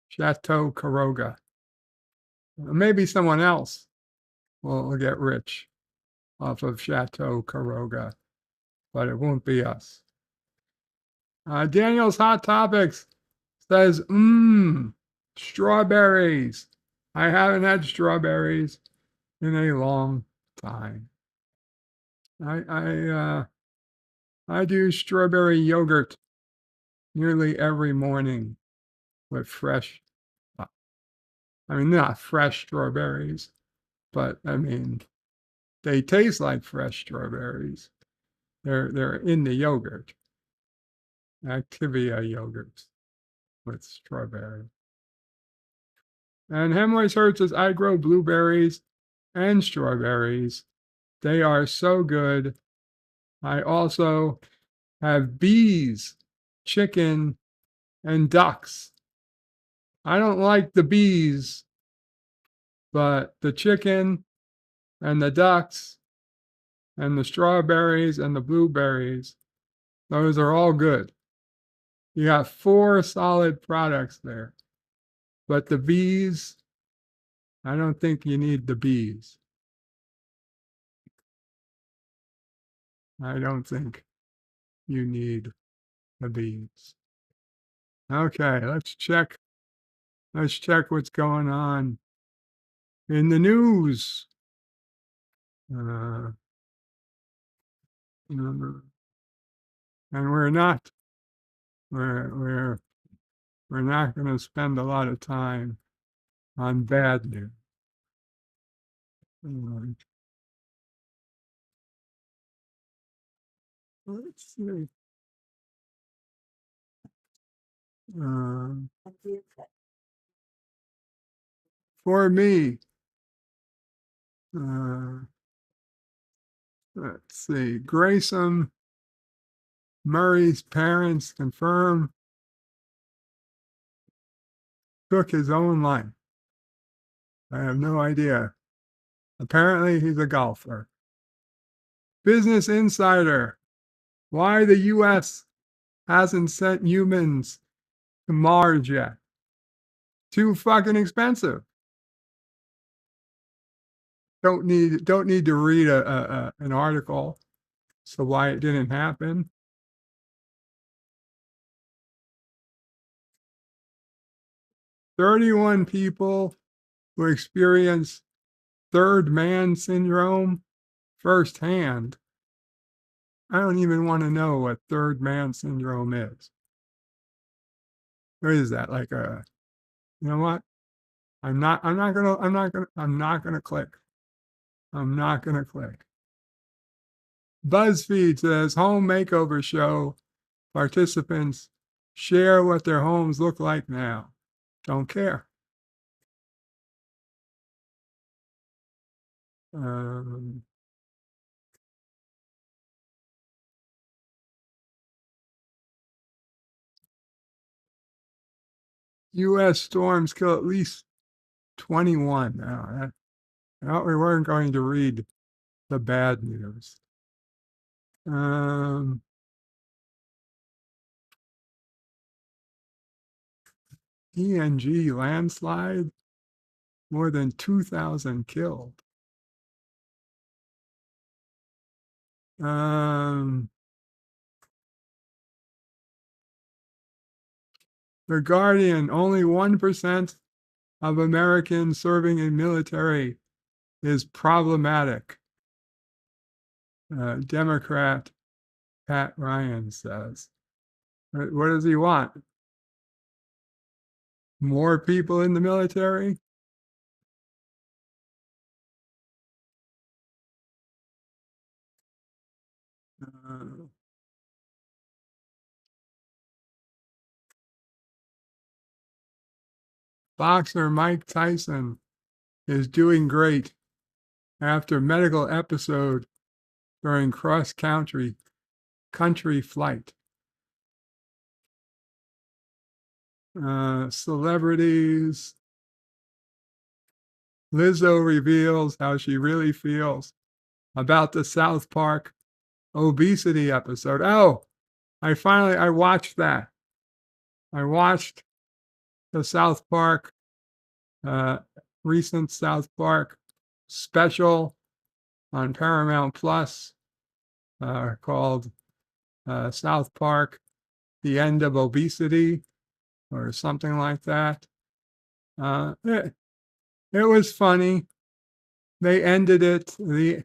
Chateau Caroga. Maybe someone else will get rich off of Chateau Caroga, but it won't be us. Daniel's Hot Topics says, strawberries. I haven't had strawberries in a long time. I do strawberry yogurt nearly every morning with fresh, I mean, not fresh strawberries, but I mean, they taste like fresh strawberries. They're in the yogurt. Activia yogurts with strawberry. And Hemingway's Hurt says, I grow blueberries and strawberries. They are so good. I also have bees, chicken, and ducks. I don't like the bees, but the chicken and the ducks and the strawberries and the blueberries, those are all good. You got 4 solid products there. But the bees, I don't think you need the bees. I don't think you need the bees. Okay, let's check. Let's check what's going on in the news. And we're not going to spend a lot of time on bad news. Let's see. For me, let's see. Grayson Murray's parents confirm took his own life. I have no idea. Apparently, he's a golfer. Business Insider. Why the U.S. hasn't sent humans to Mars yet. Too fucking expensive. Don't need to read an article. So why it didn't happen. 31 people who experience third man syndrome firsthand. I don't even want to know what third man syndrome is. What is that? Like a, you know what? I'm not gonna click. I'm not gonna click. BuzzFeed says home makeover show participants share what their homes look like now. Don't care. U.S. storms kill at least 21. No, we weren't going to read the bad news. ENG landslide, more than 2,000 killed. The Guardian, only 1% of Americans serving in military is problematic. Democrat Pat Ryan says. What does he want? More people in the military? Boxer Mike Tyson is doing great after medical episode during cross-country flight. Celebrities. Lizzo reveals how she really feels about the South Park obesity episode. Oh, I watched that. I watched the South Park, recent South Park special on Paramount Plus called South Park, The End of Obesity, or something like that. It was funny. They ended it. The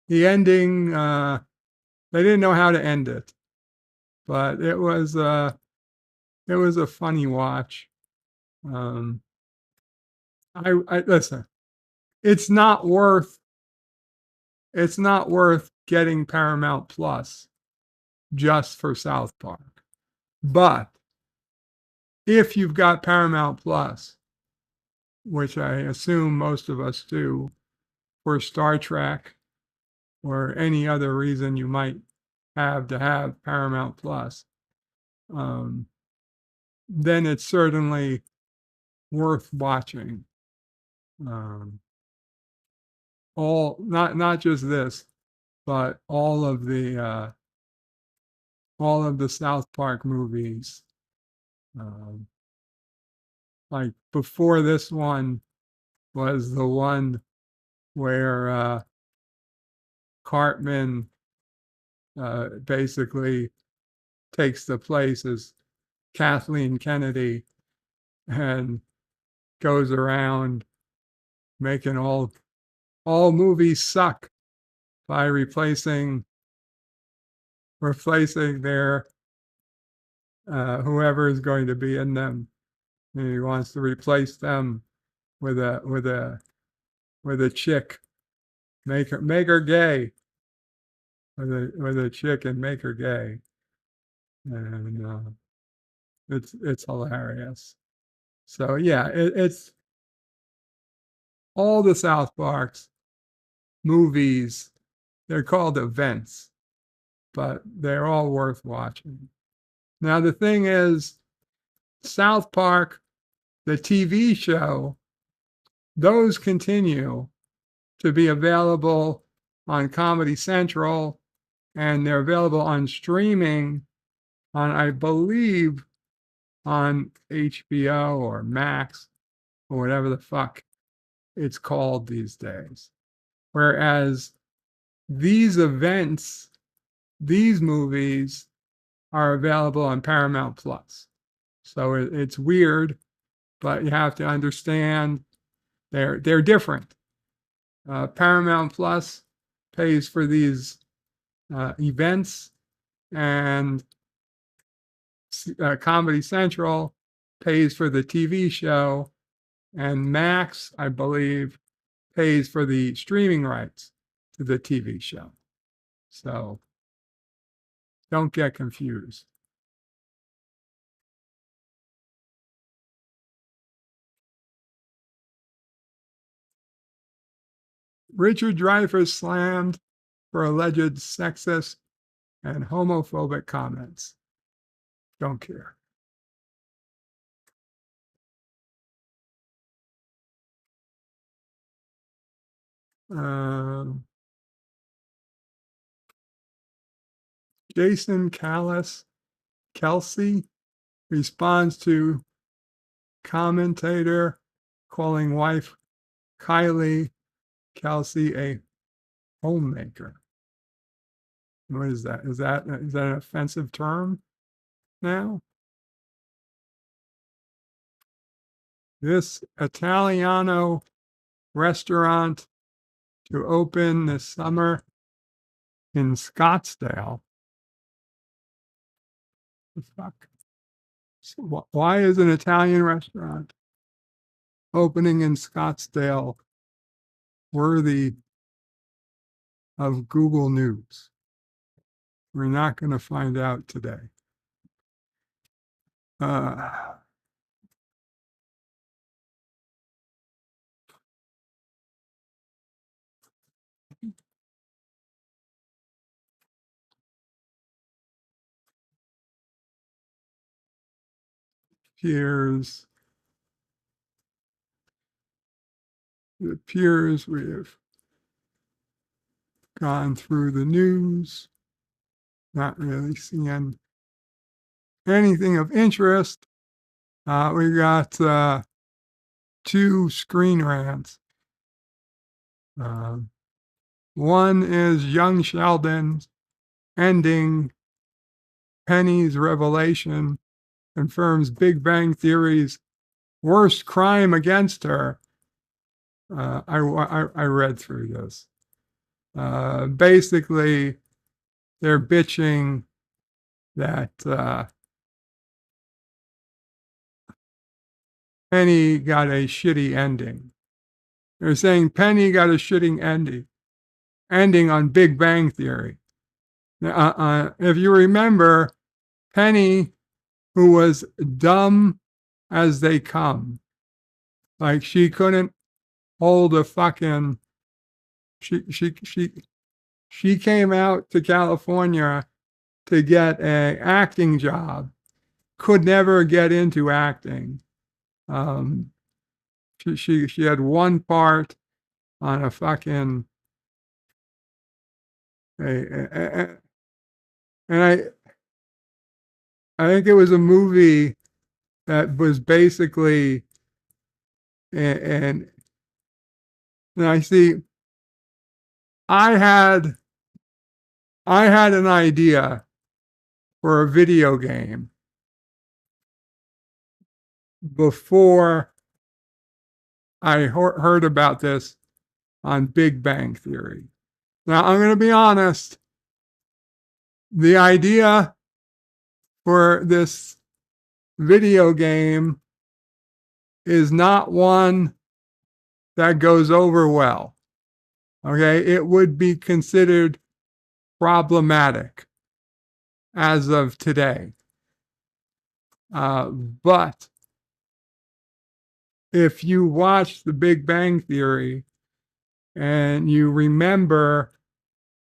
ending, they didn't know how to end it, but it was a funny watch. I listen. It's not worth getting Paramount Plus just for South Park. But if you've got Paramount Plus, which I assume most of us do, for Star Trek or any other reason you might have to have Paramount Plus, then it's certainly worth watching. Not just this, but all of the South Park movies. Like before this one was the one where Cartman basically takes the place as Kathleen Kennedy and goes around making all movies suck by replacing their whoever is going to be in them. And he wants to replace them with a chick, make her gay, with a chick and make her gay, and it's hilarious. So yeah, it's all the South Parks movies. They're called events, but they're all worth watching. Now the thing is, South Park, the TV show, those continue to be available on Comedy Central, and they're available on streaming on, I believe, on HBO or Max or whatever the fuck it's called these days. Whereas these events, these movies are available on Paramount Plus. So it's weird, but you have to understand they're different. Paramount Plus pays for these events, and Comedy Central pays for the TV show, and Max, I believe, pays for the streaming rights to the TV show. So don't get confused. Richard Dreyfuss slammed for alleged sexist and homophobic comments. Don't care. Jason Kelsey responds to commentator calling wife Kylie Kelsey a homemaker. What is that? Is that an offensive term now? This Italiano restaurant to open this summer in Scottsdale. The fuck? So why is an Italian restaurant opening in Scottsdale worthy of Google News? We're not going to find out today. It appears we have gone through the news, not really seeing anything of interest. We got 2 screen rants. One is Young Sheldon's ending Penny's revelation confirms Big Bang Theory's worst crime against her. I read through this. Basically, they're bitching that Penny got a shitty ending. They're saying Penny got a shitty ending on Big Bang Theory. If you remember, Penny, who was dumb as they come, Like she couldn't hold a fucking. She came out to California to get a acting job. Could never get into acting. Um, she had one part on a fucking and I think it was a movie that was basically and I see I had an idea for a video game before I heard about this on Big Bang Theory. Now I'm going to be honest, the idea for this video game is not one that goes over well. Okay, it would be considered problematic as of today. But if you watch The Big Bang Theory and you remember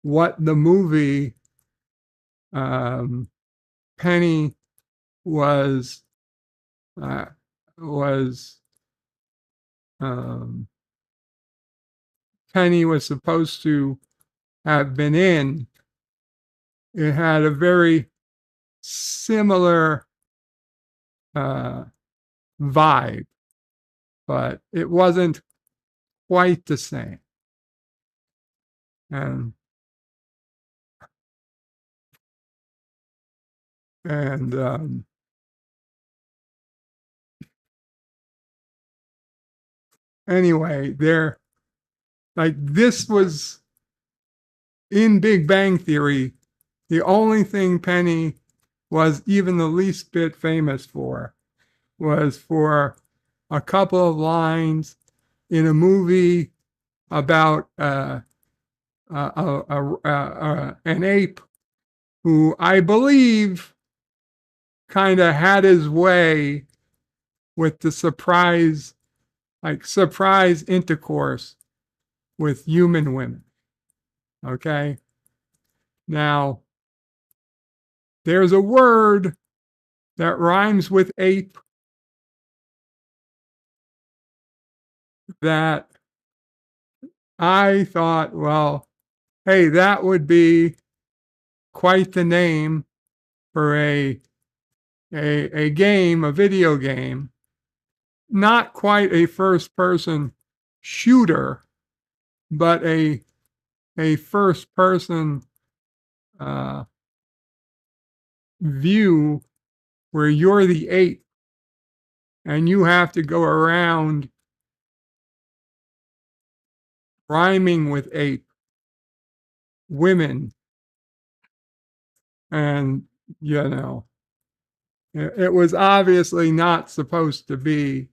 what the movie Penny was Penny was supposed to have been in, it had a very similar vibe, but it wasn't quite the same. And anyway, this was in Big Bang Theory, the only thing Penny was even the least bit famous for was for a couple of lines in a movie about an ape who I believe kind of had his way with the surprise intercourse with human women. Okay? Now, there's a word that rhymes with ape that I thought, well, hey, that would be quite the name for a game, a video game. Not quite a first-person shooter, but a first-person view where you're the ape and you have to go around rhyming with ape women. And, it was obviously not supposed to be,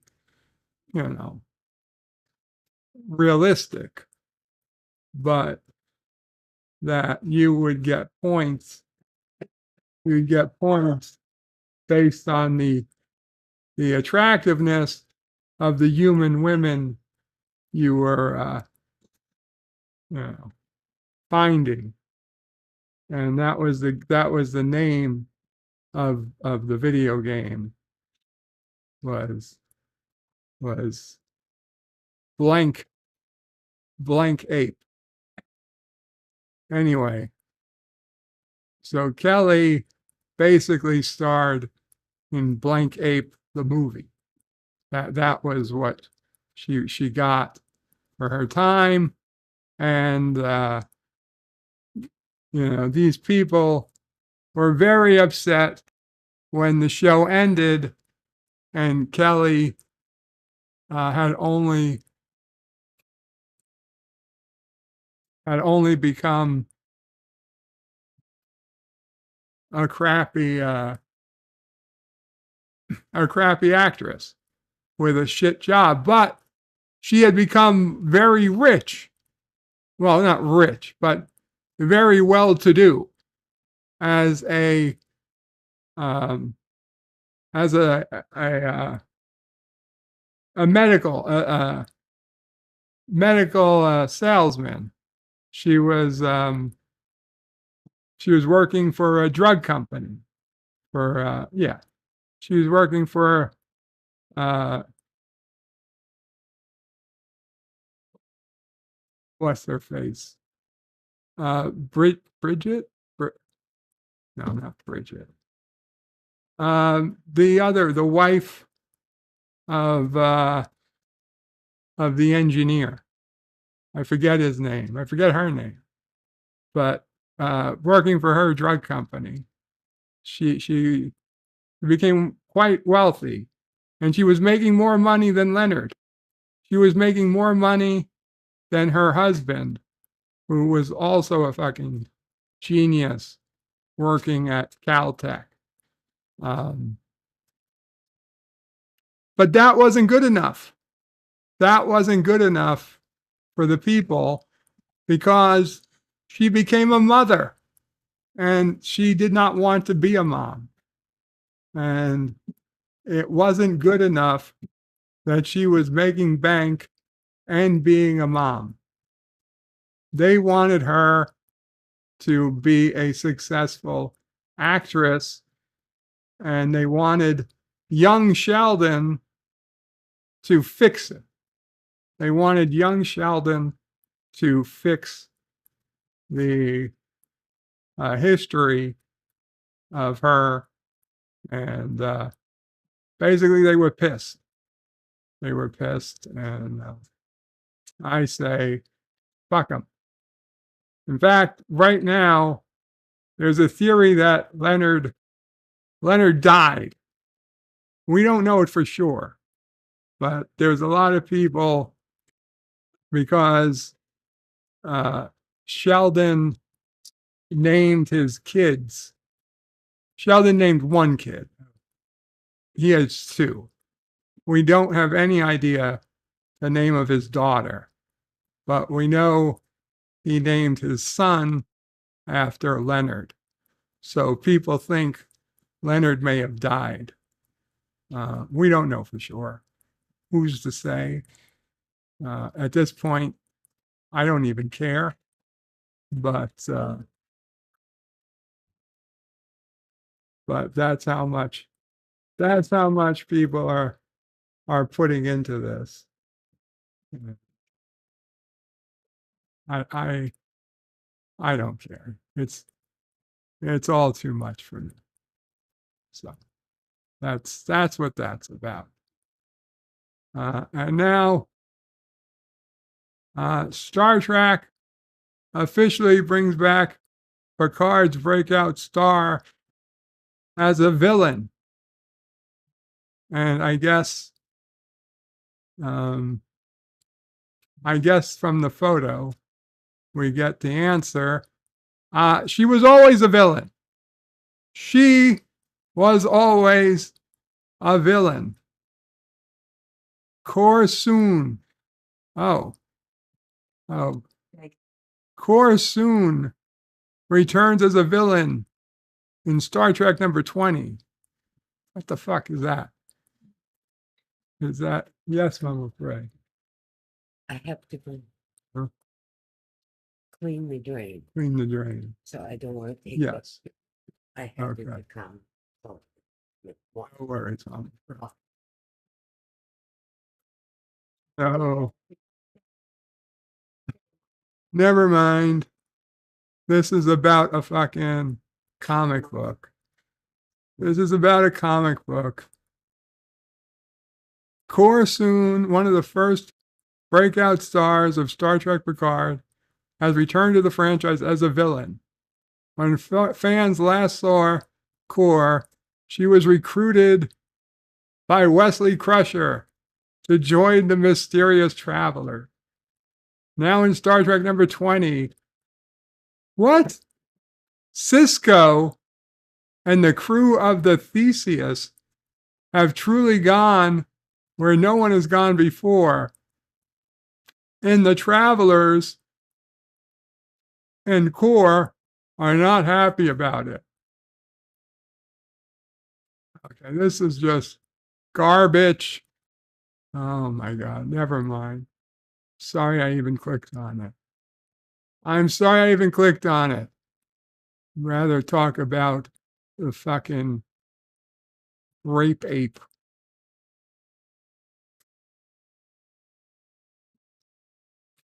realistic, but that you would get points. You'd get points based on the attractiveness of the human women you were, finding, and that was the name of the video game was blank ape. Anyway, so Kelly basically starred in Blank Ape the movie. That was what she got for her time, and these people were very upset when the show ended and Kelly had only become a crappy actress with a shit job, but she had become very rich. Well, not rich, but very well-to-do as a a medical salesman. She was working for a drug company. She was working for what's her face? Bridget? No, not Bridget. The wife of the engineer. I forget his name. I forget her name. But working for her drug company, she became quite wealthy, and she was making more money than Leonard. She was making more money than her husband, who was also a fucking genius working at Caltech. But that wasn't good enough. That wasn't good enough for the people, because she became a mother and she did not want to be a mom. And it wasn't good enough that she was making bank and being a mom. They wanted her to be a successful actress, and they wanted young Sheldon to fix it. They wanted young Sheldon to fix the history of her, and basically they were pissed. They were pissed, and I say, fuck them. In fact, right now, there's a theory that Leonard died. We don't know it for sure, but there's a lot of people, because Sheldon named his kids. Sheldon named one kid. He has two. We don't have any idea the name of his daughter, but we know he named his son after Leonard. So people think Leonard may have died. We don't know for sure. Who's to say? At this point, I don't even care. But that's how much people are putting into this. I don't care. It's all too much for me. So that's what that's about. And now Star Trek officially brings back Picard's breakout star as a villain. And I guess from the photo, we get the answer. She was always a villain. She was always a villain. Corsoon. Corsoon returns as a villain in Star Trek number 20. What the fuck is that? Is that, yes, Mama Frey? I have to go clean the drain. Clean the drain. So I don't want to take Yes. I have Okay. to come. So, No worries, Mama Frey. Oh. Never mind. This is about a fucking comic book. This is about a comic book. Corsoon, one of the first breakout stars of Star Trek Picard, has returned to the franchise as a villain. When fans last saw Kor, she was recruited by Wesley Crusher to join the mysterious traveler. Now in Star Trek number 20, what? Sisko and the crew of the Theseus have truly gone where no one has gone before. And the travelers and Kor are not happy about it. Okay, this is just garbage. Oh my God, never mind. Sorry I even clicked on it. I'm sorry I even clicked on it. Rather talk about the fucking rape ape.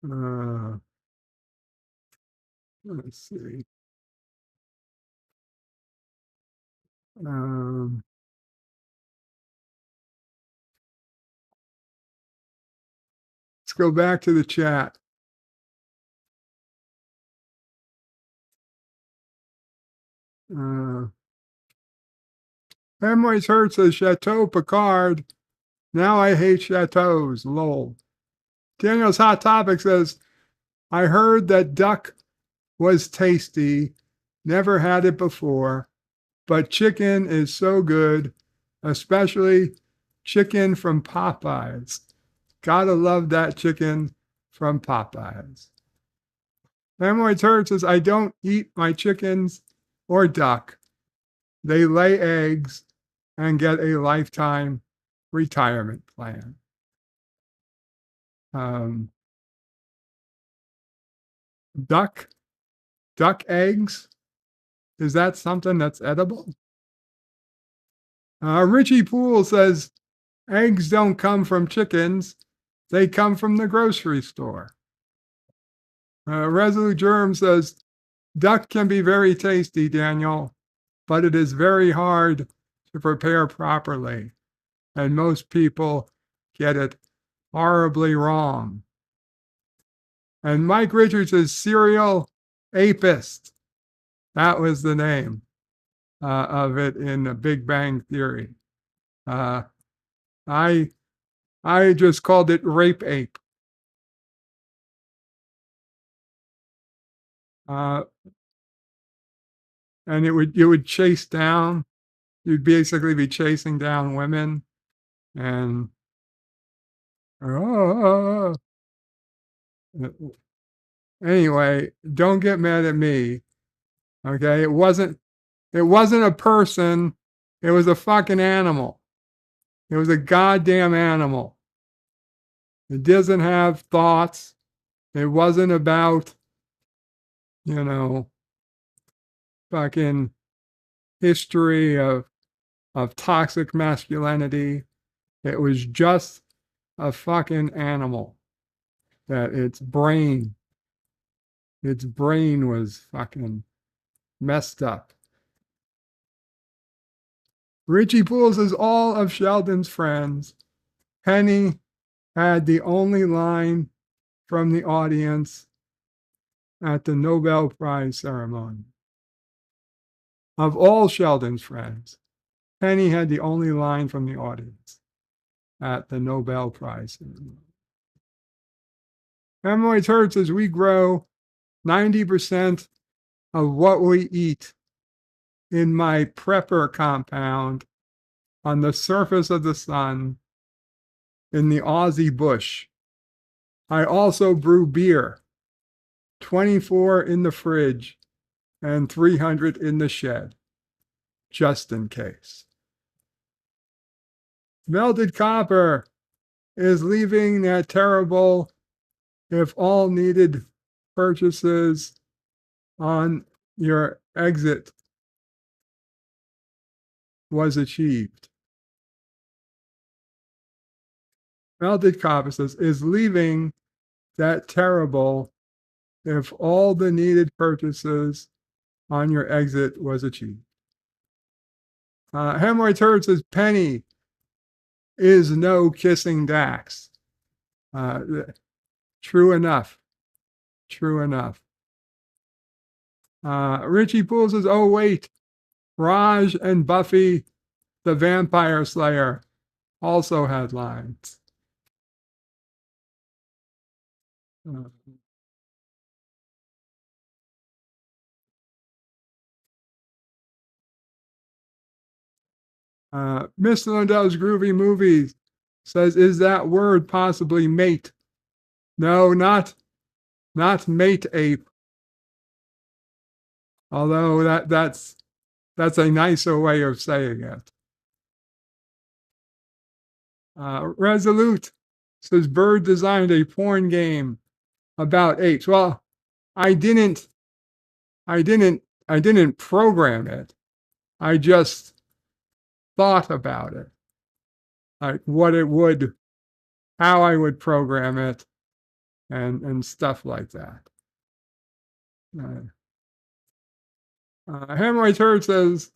Uh, let's see. Um, let's go back to the chat. Hemorrhoids hurt says Chateau Picard. Now I hate chateaus. Lol. Daniel's Hot Topic says, I heard that duck was tasty. Never had it before. But chicken is so good, especially chicken from Popeyes. Gotta love that chicken from Popeyes. Hemorrhoids hurt says, I don't eat my chickens or duck. They lay eggs and get a lifetime retirement plan. Duck eggs? Is that something that's edible? Richie Poole says, eggs don't come from chickens. They come from the grocery store. Resolute Germ says, duck can be very tasty, Daniel, but it is very hard to prepare properly. And most people get it horribly wrong. And Mike Richards is serial apist. That was the name of it in the Big Bang Theory. I just called it rape ape. And it would chase down. You'd basically be chasing down women, and anyway, don't get mad at me. Okay, it wasn't a person. It was a fucking animal. It was a goddamn animal. It doesn't have thoughts. It wasn't about, fucking history of toxic masculinity. It was just a fucking animal that its brain was fucking messed up. Richie Poole says all of Sheldon's friends. Penny had the only line from the audience at the Nobel Prize ceremony. Of all Sheldon's friends, Penny had the only line from the audience at the Nobel Prize ceremony. Hemorrhoids hurts as we grow 90% of what we eat in my prepper compound on the surface of the sun in the Aussie bush. I also brew beer, 24 in the fridge and 300 in the shed, just in case. Melted copper is leaving that terrible if all needed purchases on your exit was achieved. Melted copper says, is leaving that terrible if all the needed purchases on your exit was achieved. Hemorrhoids hurt says, Penny is no kissing Dax. True enough. True enough. Richie Poole says, oh, wait. Raj and Buffy, the Vampire Slayer, also had lines. Miss Lindell's Groovy Movies says, is that word possibly mate? No, not mate ape. Although that's a nicer way of saying it. Resolute says Bird designed a porn game about apes. Well, I didn't program it. I just thought about it, like what it would, how I would program it, and stuff like that. Hemorrhoids Hurt says,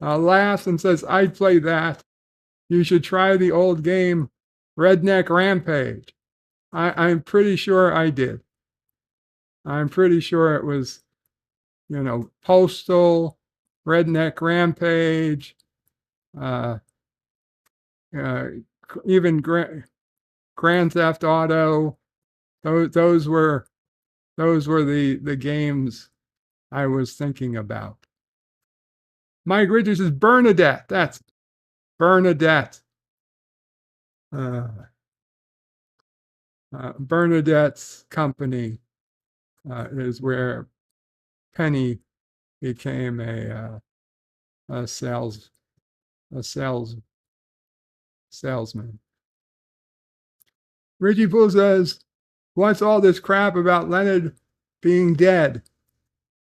laughs and says, I'd play that. You should try the old game Redneck Rampage. I'm pretty sure I did. I'm pretty sure it was, Postal, Redneck Rampage, even Grand Theft Auto. Those were the games I was thinking about. Mike Richards is Bernadette. That's Bernadette. Bernadette's company is where Penny became a salesman. Richie Poole says, what's all this crap about Leonard being dead?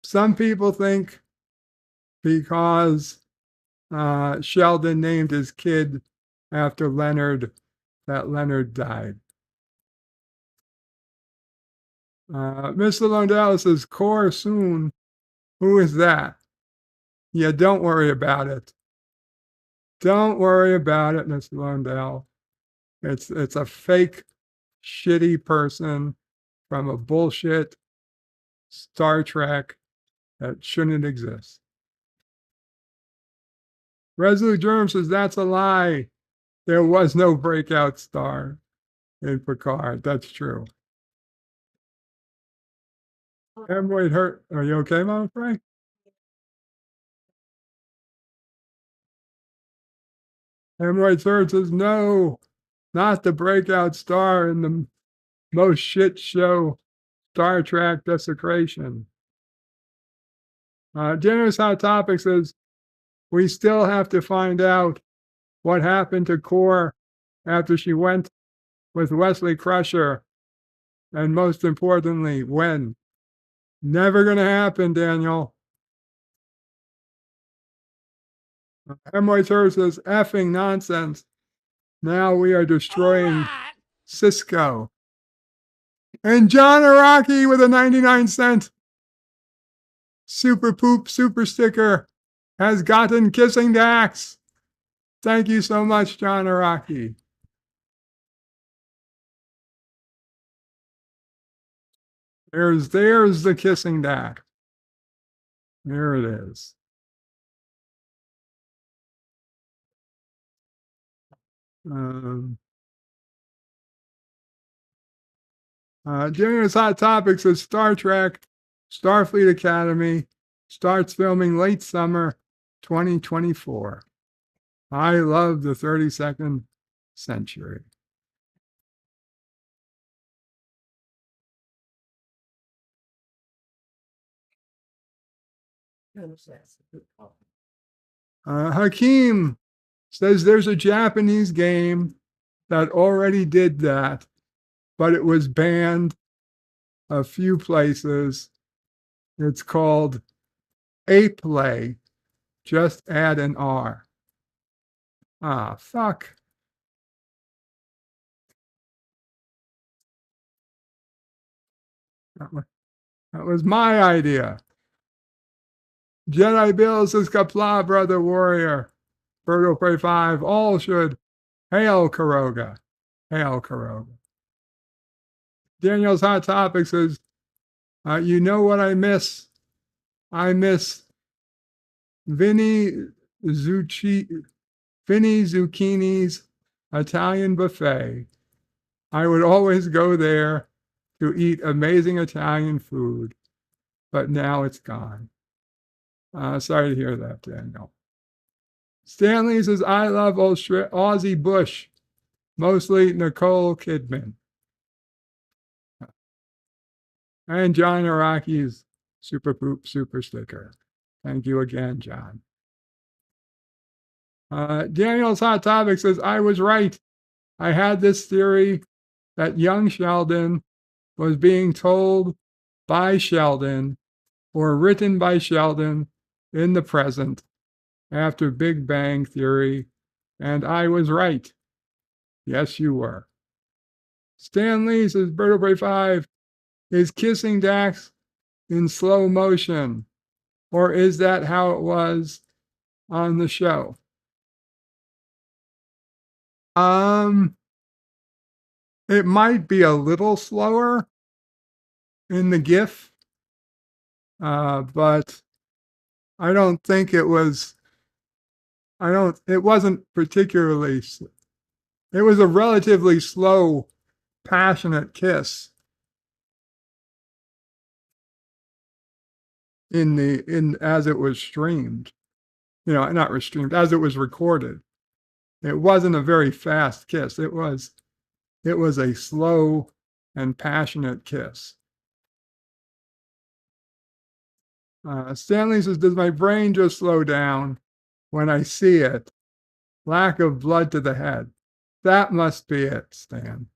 Some people think because Sheldon named his kid after Leonard, that Leonard died. Mr. Londell says, Core soon. Who is that? Yeah, don't worry about it. Don't worry about it, Mr. Londell. It's a fake, shitty person from a bullshit Star Trek that shouldn't exist. Resolute Germ says, that's a lie. There was no breakout star in Picard. That's true. Hemorrhoid Hurt. Are you okay, Mama Frank? Hemorrhoid Hurt says, no, not the breakout star in the most shit show Star Trek Desecration. Generous Hot Topic says, we still have to find out what happened to Core after she went with Wesley Crusher. And most importantly, when. Never going to happen, Daniel. Hemorrhoid Hurt says, effing nonsense. Now we are destroying Cisco. And John Araki with a 99-cent super poop super sticker has gotten Kissing Dax. Thank you so much, John Araki. There's the Kissing Dax. There it is. Generous Hot Topics says Star Trek Starfleet Academy starts filming late summer 2024. I love the 32nd century. Hakeem says there's a Japanese game that already did that, but it was banned a few places. It's called Qapla. Just add an R. Ah, fuck. That was my idea. Jedi Bill says Qapla, brother warrior. Birdo Prey 5, all should hail Karoga. Hail Karoga. Daniel's Hot Topic says, you know what I miss? I miss Vinny Zucchini's Italian buffet. I would always go there to eat amazing Italian food, but now it's gone. Sorry to hear that, Daniel. Stanley says, I love Aussie Bush, mostly Nicole Kidman. And John Araki's super poop super sticker. Thank you again, John. Daniel's Hot Topic says, I was right. I had this theory that young Sheldon was being told by Sheldon or written by Sheldon in the present after Big Bang Theory, and I was right. Yes, you were. Stan Lee says, Bird of Prey 5 is kissing Dax in slow motion, or is that how it was on the show? It might be a little slower in the GIF, but I don't think it was. It wasn't particularly. It was a relatively slow, passionate kiss in as it was streamed. Not streamed, as it was recorded. It wasn't a very fast kiss. It was a slow and passionate kiss. Stanley says, does my brain just slow down when I see it? Lack of blood to the head. That must be it, Stan.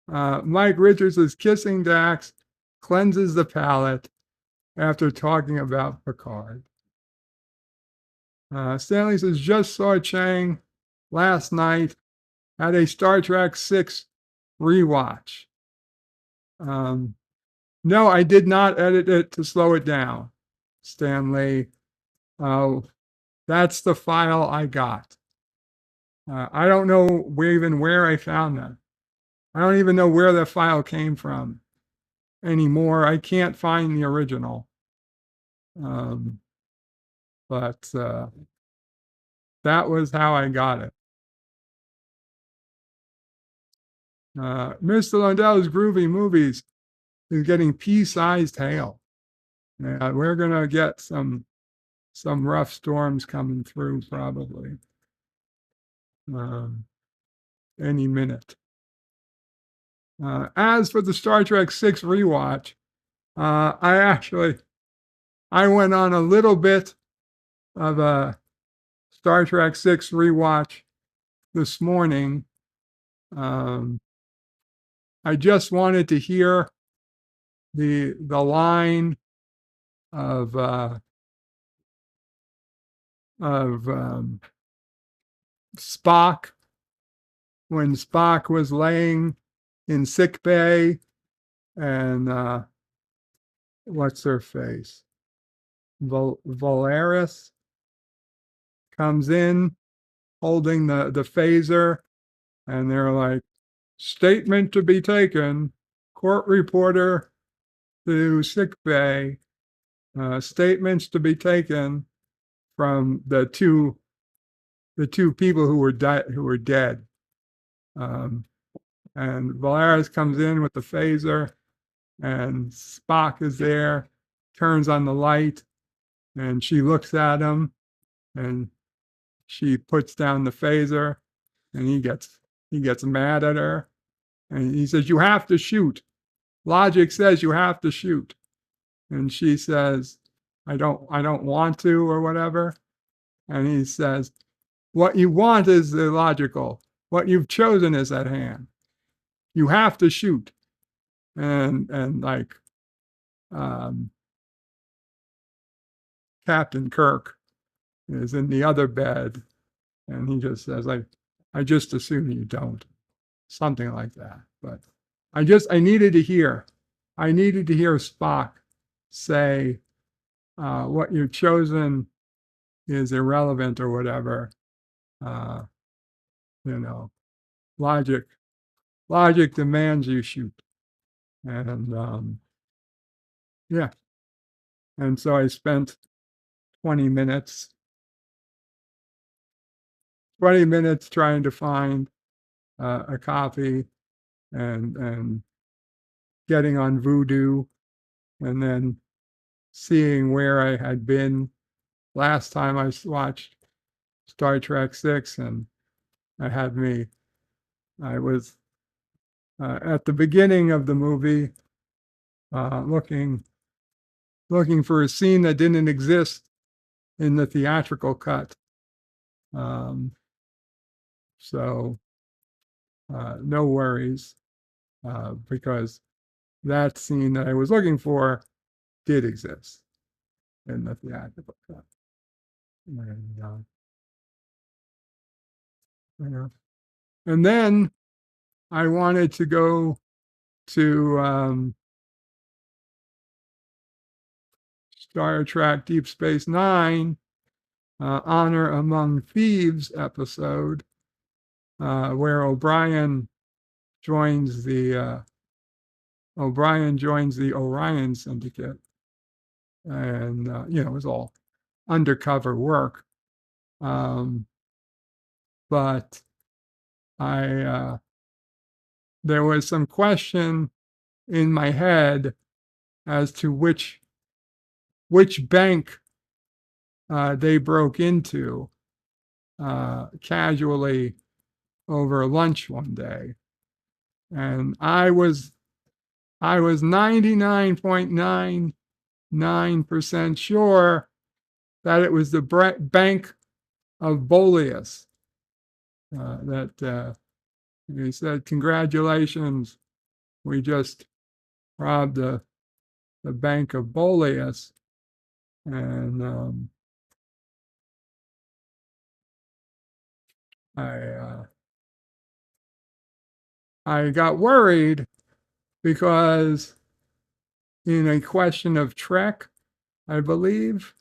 Mike Richards says, kissing Dax cleanses the palate after talking about Picard. Stanley says, just saw Chang last night at a Star Trek 6 rewatch. No, I did not edit it to slow it down, Stanley. That's the file I got. I don't know where I found that. I don't even know where the file came from anymore. I can't find the original. But that was how I got it. Mr. Lundell's Groovy Movies is getting pea-sized hail. We're gonna get some rough storms coming through probably any minute. As for the Star Trek 6 rewatch, I went on a little bit of a Star Trek 6 rewatch this morning. I just wanted to hear the line of Spock when Spock was laying in sick bay, and what's her face? Valeris comes in holding the phaser, and they're like, statement to be taken, court reporter to sick bay, statements to be taken from the two people who were dead. And Valeris comes in with the phaser, and Spock is there, turns on the light, and she looks at him, and she puts down the phaser, and he gets mad at her, and he says, you have to shoot. Logic says you have to shoot. And she says, I don't want to, or whatever. And he says, what you want is illogical. What you've chosen is at hand. You have to shoot. And like Captain Kirk is in the other bed, and he just says, I just assume you don't. Something like that. But I needed to hear Spock say, what you've chosen is irrelevant or whatever. Logic demands you shoot. And yeah. And so I spent 20 minutes trying to find a copy and getting on Voodoo, and then seeing where I had been last time I watched Star Trek 6, and I was at the beginning of the movie looking for a scene that didn't exist in the theatrical cut, So no worries, because that scene that I was looking for did exist in the theatrical cut. And then I wanted to go to Star Trek Deep Space Nine, Honor Among Thieves episode, where O'Brien joins the Orion Syndicate, and it was all undercover work. But there was some question in my head as to which bank they broke into casually over lunch one day, and I was 99.99% sure that it was the Bank of Boleus. That he said, "Congratulations, we just robbed the Bank of Boleus," and I got worried because in A Question of Trek, I believe,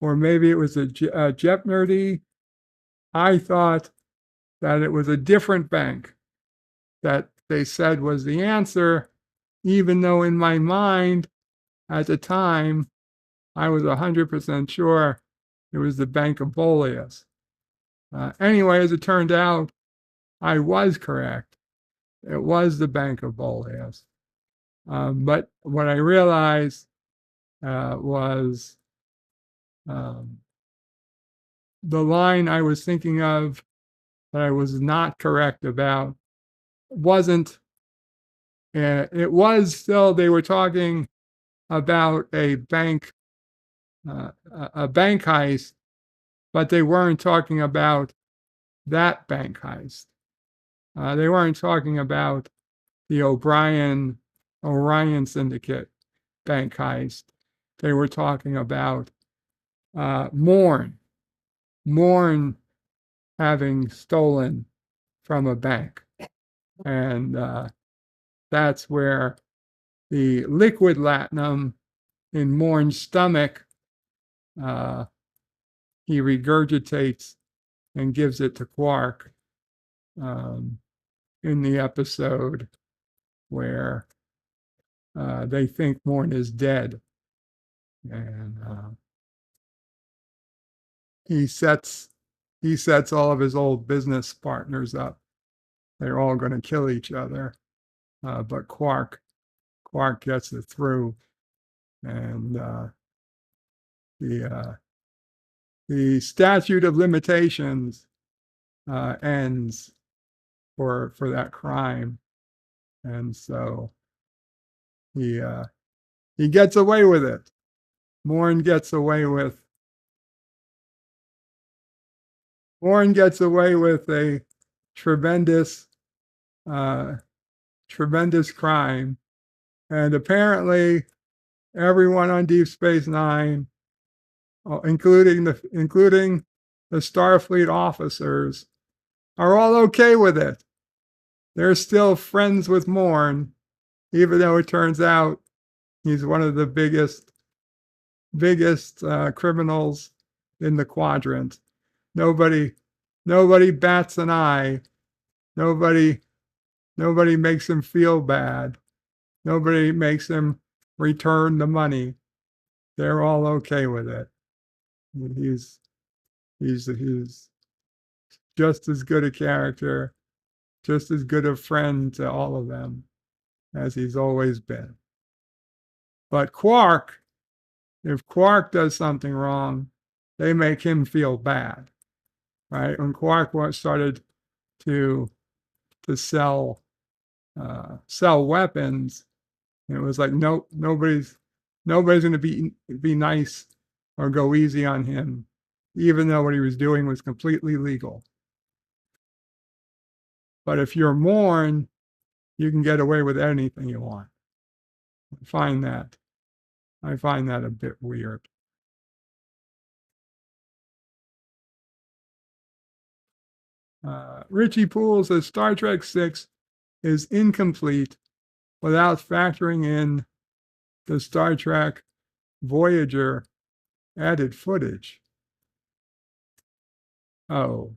or maybe it was a Jep Nerdy, I thought that it was a different bank that they said was the answer, even though in my mind at the time, I was 100% sure it was the Bank of Boleus. Anyway, as it turned out, I was correct. It was the Bank of Boleus. But what I realized was the line I was thinking of that I was not correct about wasn't, it was still, they were talking about a bank heist, but they weren't talking about that bank heist. They weren't talking about the Orion Syndicate bank heist. They were talking about Morn having stolen from a bank. And that's where the liquid latinum in Morn's stomach, he regurgitates and gives it to Quark in the episode where they think Morn is dead. And he sets all of his old business partners up. They're all going to kill each other, but Quark gets it through, and the statute of limitations ends for that crime, and so he gets away with it. Morn gets away with a tremendous crime, and apparently everyone on Deep Space Nine, including the Starfleet officers, are all okay with it. They're still friends with Morn, even though it turns out he's one of the biggest criminals in the quadrant. Nobody bats an eye. Nobody makes him feel bad. Nobody makes him return the money. They're all okay with it. He's just as good a character, just as good a friend to all of them as he's always been. But Quark, if Quark does something wrong, they make him feel bad, right? When Quark started to sell weapons, it was like nobody's going to be nice or go easy on him even though what he was doing was completely legal. But if you're Morn, you can get away with anything you want. I find that a bit weird. Richie Poole says Star Trek VI is incomplete without factoring in the Star Trek Voyager added footage. Oh,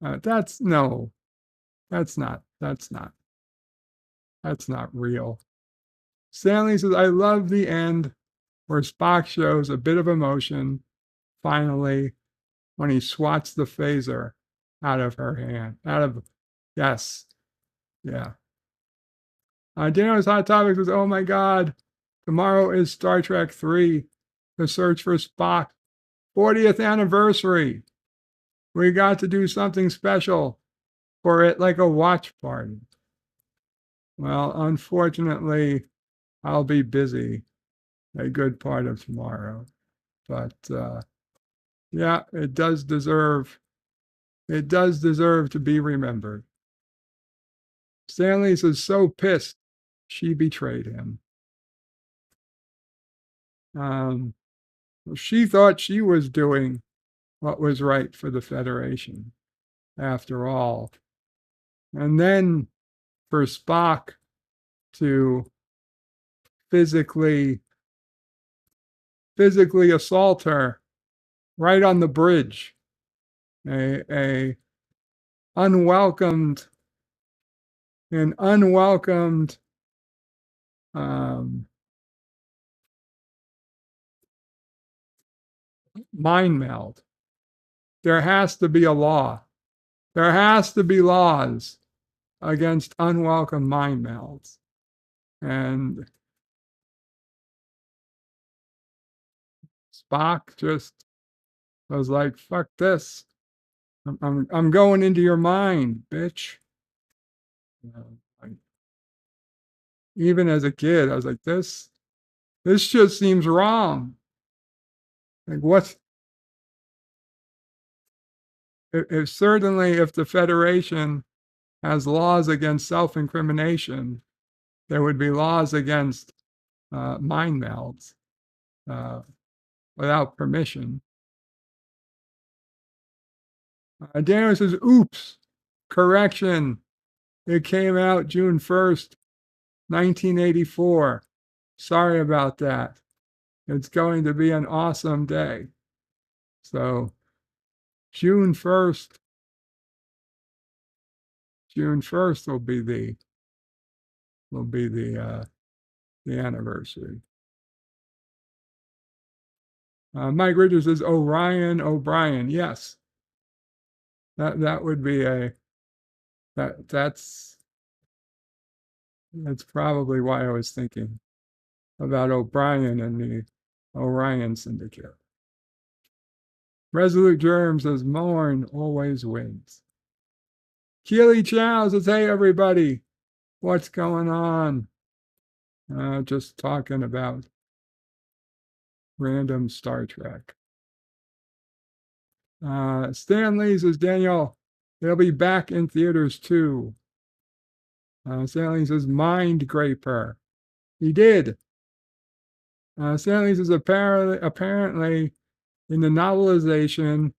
that's no, that's not real. Stanley says, I love the end where Spock shows a bit of emotion finally when he swats the phaser out of her hand. Yes. Yeah. Dano's Hot Topics was, oh my God, tomorrow is Star Trek 3, The Search for Spock, 40th anniversary. We got to do something special for it, like a watch party. Well, unfortunately, I'll be busy a good part of tomorrow. But yeah, it does deserve to be remembered. Stanley is so pissed she betrayed him. She thought she was doing what was right for the Federation, after all. And then for Spock to physically assault her right on the bridge, an unwelcomed mind meld. There has to be a law. There has to be laws against unwelcome mind melds. And Spock just was like, fuck this. I'm going into your mind, bitch. Even as a kid, I was like, this just seems wrong. Like, what? If certainly if the Federation has laws against self-incrimination, there would be laws against mind melds without permission. Daniel says, oops, correction. It came out June 1st, 1984. Sorry about that. It's going to be an awesome day. So June 1st will be the anniversary. Mike Richards says Orion O'Brien. Yes. That would be that's probably why I was thinking about O'Brien and the Orion Syndicate. Resolute Germ says Morn always wins. Keely Chow says, hey everybody, what's going on? Just talking about random Star Trek. Stan Lee says, Daniel, they'll be back in theaters too. Stan Lee says, Mind Graper. He did. Stan Lee says, apparently in the novelization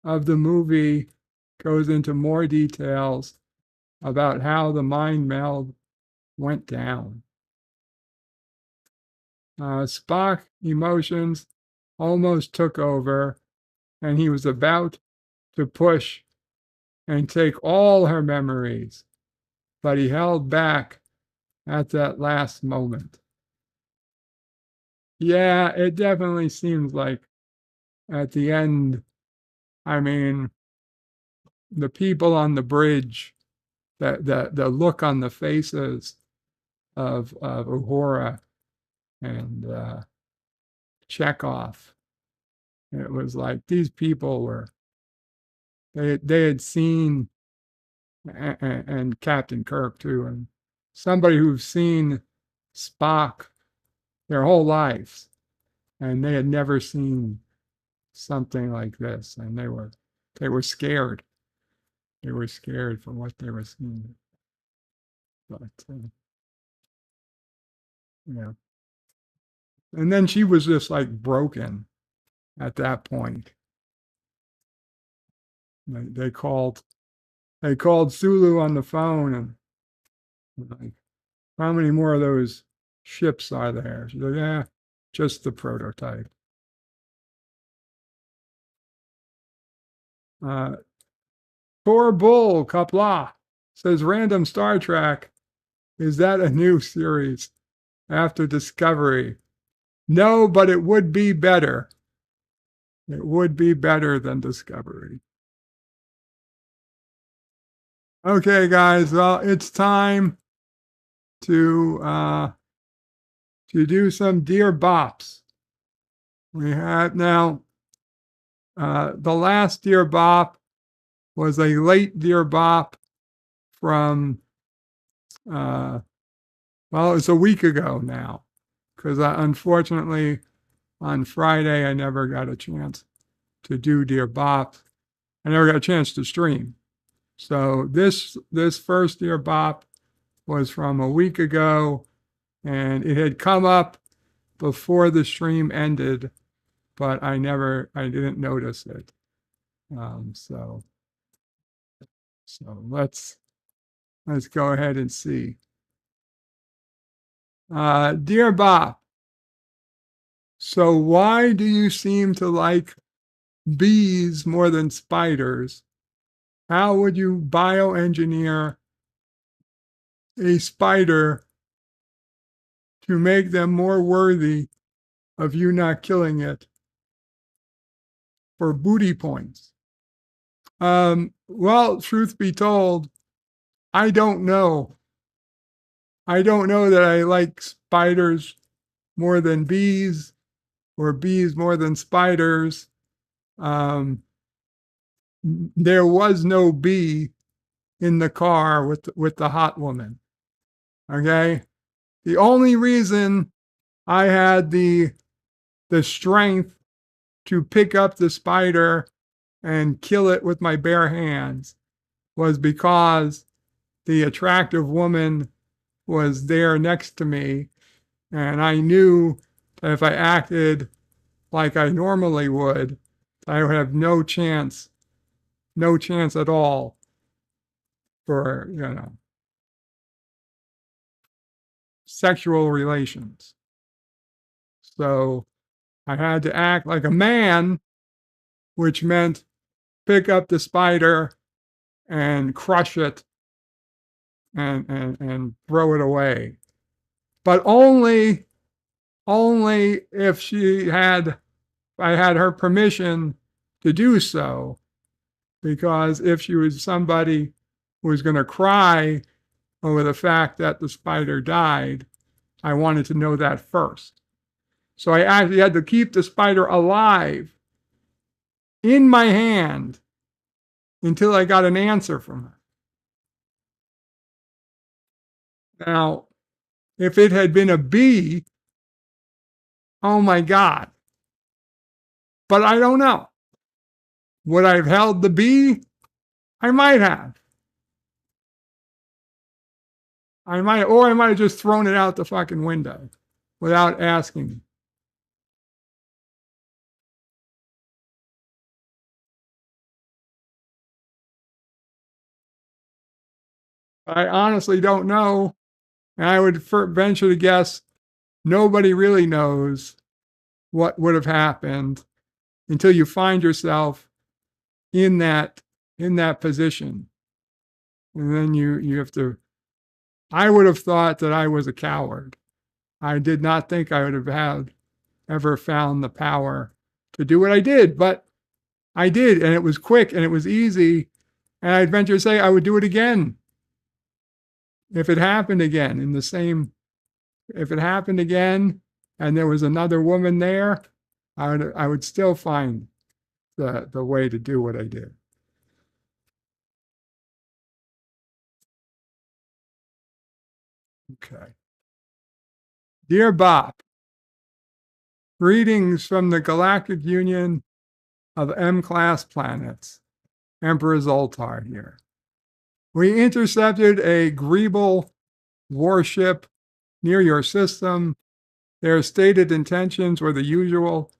of the movie goes into more details about how the mind meld went down. Spock emotions almost took over, and he was about to push and take all her memories, but he held back at that last moment. Yeah, it definitely seems like at the end, I mean, the people on the bridge, the look on the faces of Uhura and Chekhov, it was like these people were, they had seen, and Captain Kirk too, and somebody who's seen Spock their whole lives, and they had never seen something like this, and they were scared. They were scared from what they were seeing. But yeah, and then she was just like broken at that point. They called Sulu on the phone and like, how many more of those ships are there? She's like, yeah, just the prototype. Poor Bull Qapla says random Star Trek. Is that a new series after Discovery? No, but it would be better. It would be better than Discovery. Okay, guys. Well, it's time to do some Dear Bops. We have now the last Dear Bop was a late Dear Bop from well, it's a week ago now, because unfortunately on Friday I never got a chance to do Dear Bop. I never got a chance to stream. So this first Dear Bop was from a week ago, and it had come up before the stream ended, but I didn't notice it. So let's go ahead and see. Dear Bob, so why do you seem to like bees more than spiders? How would you bioengineer a spider to make them more worthy of you not killing it for booty points? Well, truth be told, I don't know. I don't know that I like spiders more than bees or bees more than spiders. There was no bee in the car with the hot woman. Okay? The only reason I had the strength to pick up the spider and kill it with my bare hands was because the attractive woman was there next to me, and I knew that if I acted like I normally would, I would have no chance at all for, sexual relations. So I had to act like a man, which meant pick up the spider and crush it and throw it away. But only if I had her permission to do so, because if she was somebody who was going to cry over the fact that the spider died, I wanted to know that first. So I actually had to keep the spider alive in my hand until I got an answer from her. Now, if it had been a bee, oh my God. But I don't know. Would I have held the bee? I might have. I might have just thrown it out the fucking window without asking. I honestly don't know. And I would venture to guess nobody really knows what would have happened until you find yourself in that position. And then you have to, I would have thought that I was a coward. I did not think I would have ever found the power to do what I did, but I did, and it was quick and it was easy. And I'd venture to say I would do it again. If it happened again if it happened again and there was another woman there, I would still find the way to do what I did. Okay. Dear Bob, greetings from the Galactic Union of M-class planets. Emperor Zoltar here. We intercepted a Greeble warship near your system. Their stated intentions were the usual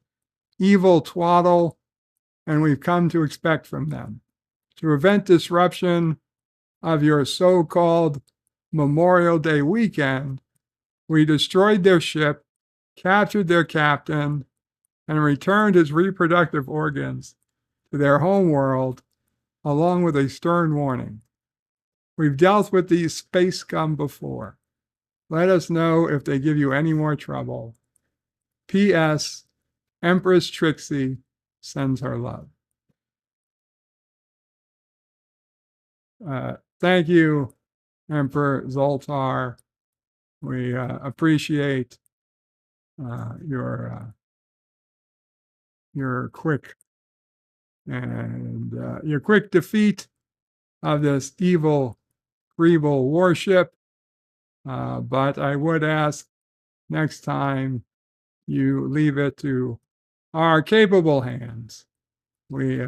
evil twaddle, and we've come to expect from them. To prevent disruption of your so-called Memorial Day weekend, we destroyed their ship, captured their captain, and returned his reproductive organs to their home world, along with a stern warning. We've dealt with these space scum before. Let us know if they give you any more trouble. P.S. Empress Trixie sends her love. Thank you, Emperor Zoltar. We appreciate your quick defeat of this evil Greeble warship. But I would ask next time you leave it to our capable hands. We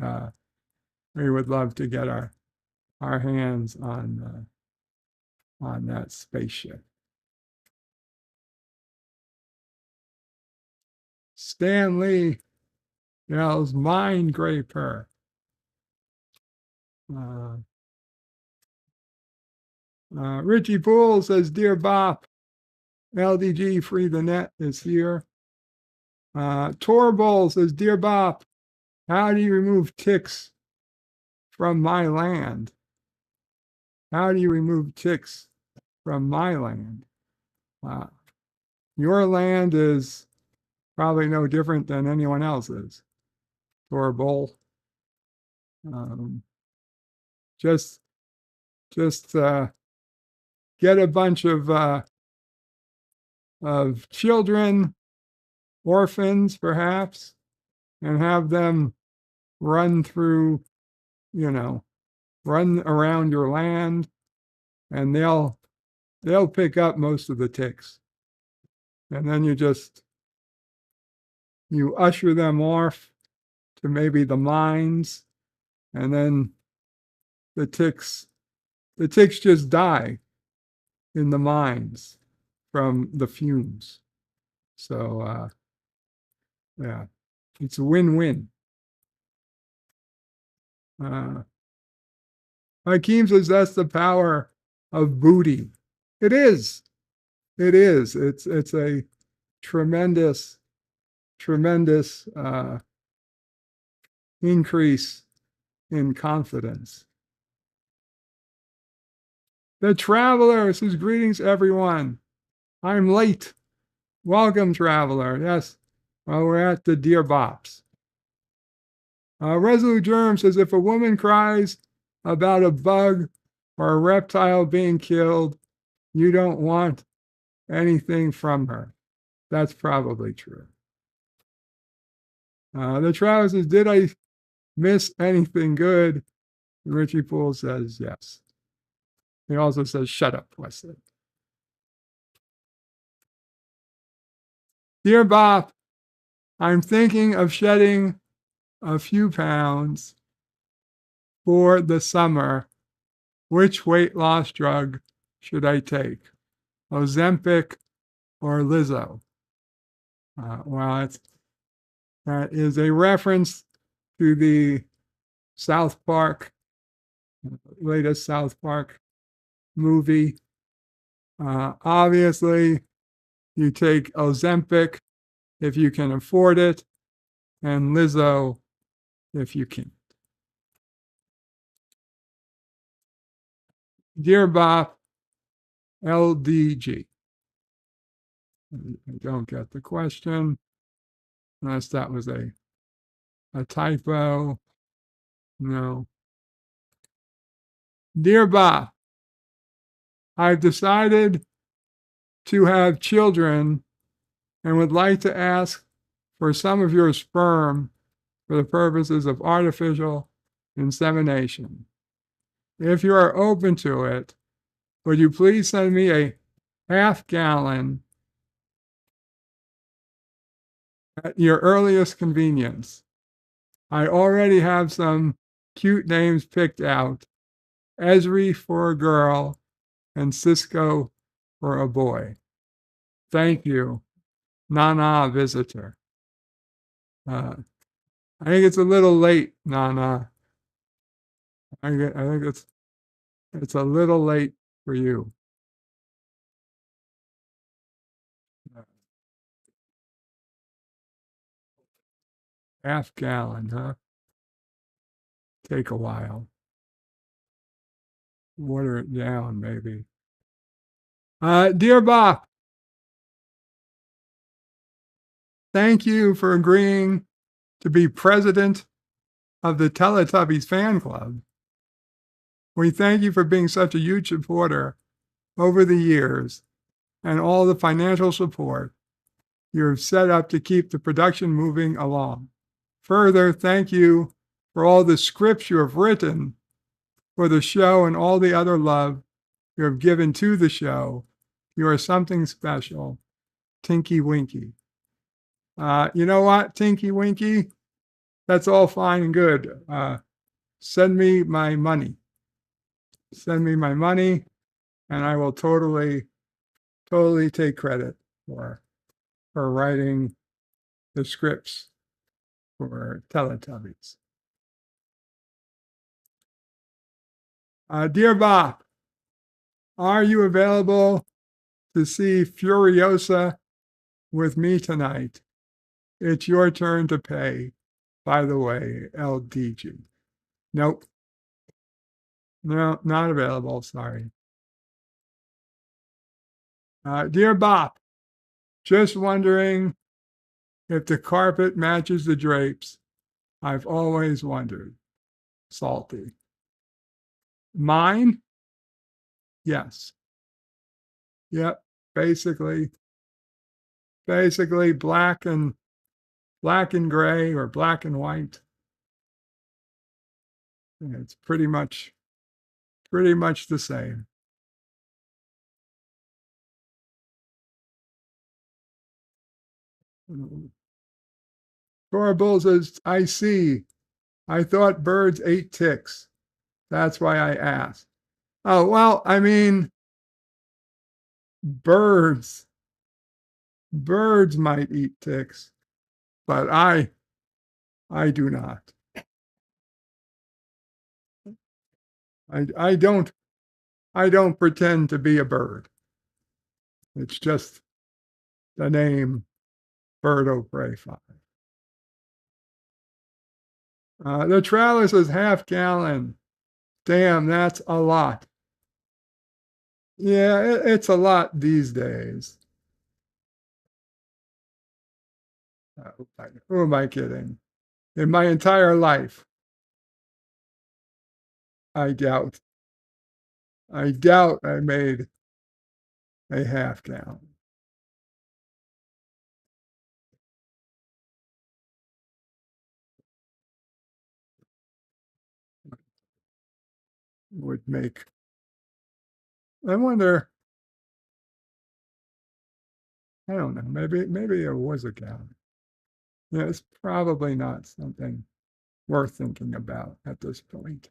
would love to get our hands on that spaceship. Stan Lee yells, "Mind Graper." Richie Poole says, "Dear Bop, LDG Free the Net is here." Torbull says, "Dear Bop, how do you remove ticks from my land?" How do you remove ticks from my land? Your land is probably no different than anyone else's. Torbull. Just get a bunch of children, orphans perhaps, and have them run through, run around your land, and they'll pick up most of the ticks. And then you usher them off to maybe the mines, and then the ticks just die in the mines from the fumes. So yeah, it's a win-win. Hakeem says that's the power of booty. It is. It's a tremendous increase in confidence. The Traveler says, "Greetings, everyone. I'm late. Welcome, Traveler." Yes, well, we're at the Dear Bops. Resolute Germ says, "If a woman cries about a bug or a reptile being killed, you don't want anything from her." That's probably true. The Traveler says, "Did I miss anything good?" And Richie Poole says, yes. He also says, "Shut up, Wesley." Dear Bob, I'm thinking of shedding a few pounds for the summer. Which weight loss drug should I take? Ozempic or Lizzo? Well, that is a reference to the latest South Park movie. Obviously, you take Ozempic if you can afford it, and Lizzo if you can't. Dear Bob, LDG. I don't get the question, unless that was a typo. No. Dear Bob, I've decided to have children and would like to ask for some of your sperm for the purposes of artificial insemination. If you are open to it, would you please send me a half-gallon at your earliest convenience? I already have some cute names picked out. Esri for a girl and Cisco for a boy. Thank you, Nana visitor. I think it's a little late, Nana. I think it's a little late for you. Half gallon, huh? Take a while. Water it down, maybe. Dear Bob, thank you for agreeing to be president of the Teletubbies fan club. We thank you for being such a huge supporter over the years and all the financial support you have set up to keep the production moving along. Further, thank you for all the scripts you have written for the show and all the other love you have given to the show. You are something special. Tinky Winky. You know what, Tinky Winky? That's all fine and good. Send me my money. Send me my money, and I will totally take credit for writing the scripts for Teletubbies. Dear Bob, are you available to see Furiosa with me tonight? It's your turn to pay. By the way, LDG. Nope. No, not available. Sorry. Dear Bob, just wondering if the carpet matches the drapes. I've always wondered. Salty. Mine? Yes. Yep. Basically black and gray or black and white. And it's pretty much the same. Cora says, I see. I thought birds ate ticks. That's why I asked. Oh, well, I mean, birds might eat ticks, but I do not. I don't pretend to be a bird. It's just the name Birdo Prey 5. The traveler says half gallon. Damn, that's a lot. Yeah, it's a lot these days. Who am I kidding? In my entire life, I doubt I made a half gallon. Would make. I wonder. I don't know. Maybe it was a gallon. Yeah, it's probably not something worth thinking about at this point.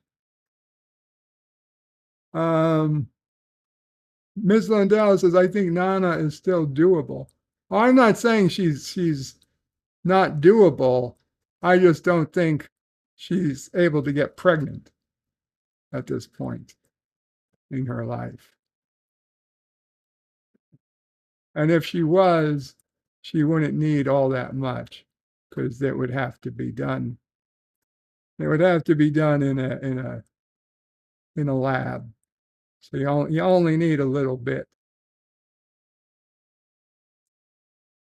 Ms. Lundell says, I think Nana is still doable. Well, I'm not saying she's not doable. I just don't think she's able to get pregnant at this point in her life. And if she was, she wouldn't need all that much because it would have to be done. It would have to be done in a lab. So you only need a little bit.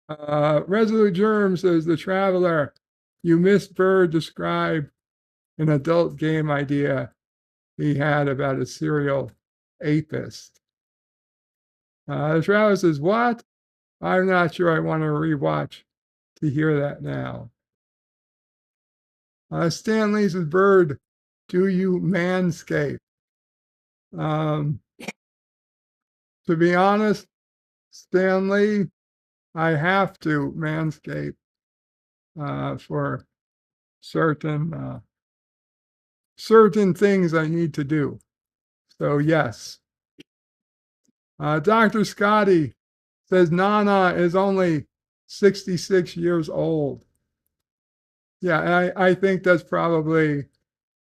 Resolute Germ says, the traveler, you missed Bird describe an adult game idea he had about a serial apist. The traveler says, what? I'm not sure I want to rewatch to hear that now. Stanley says, Bird, do you manscape? To be honest, Stanley, I have to manscape for certain things I need to do. So yes. Dr. Scotty says Nana is only 66 years old. Yeah, I think that's probably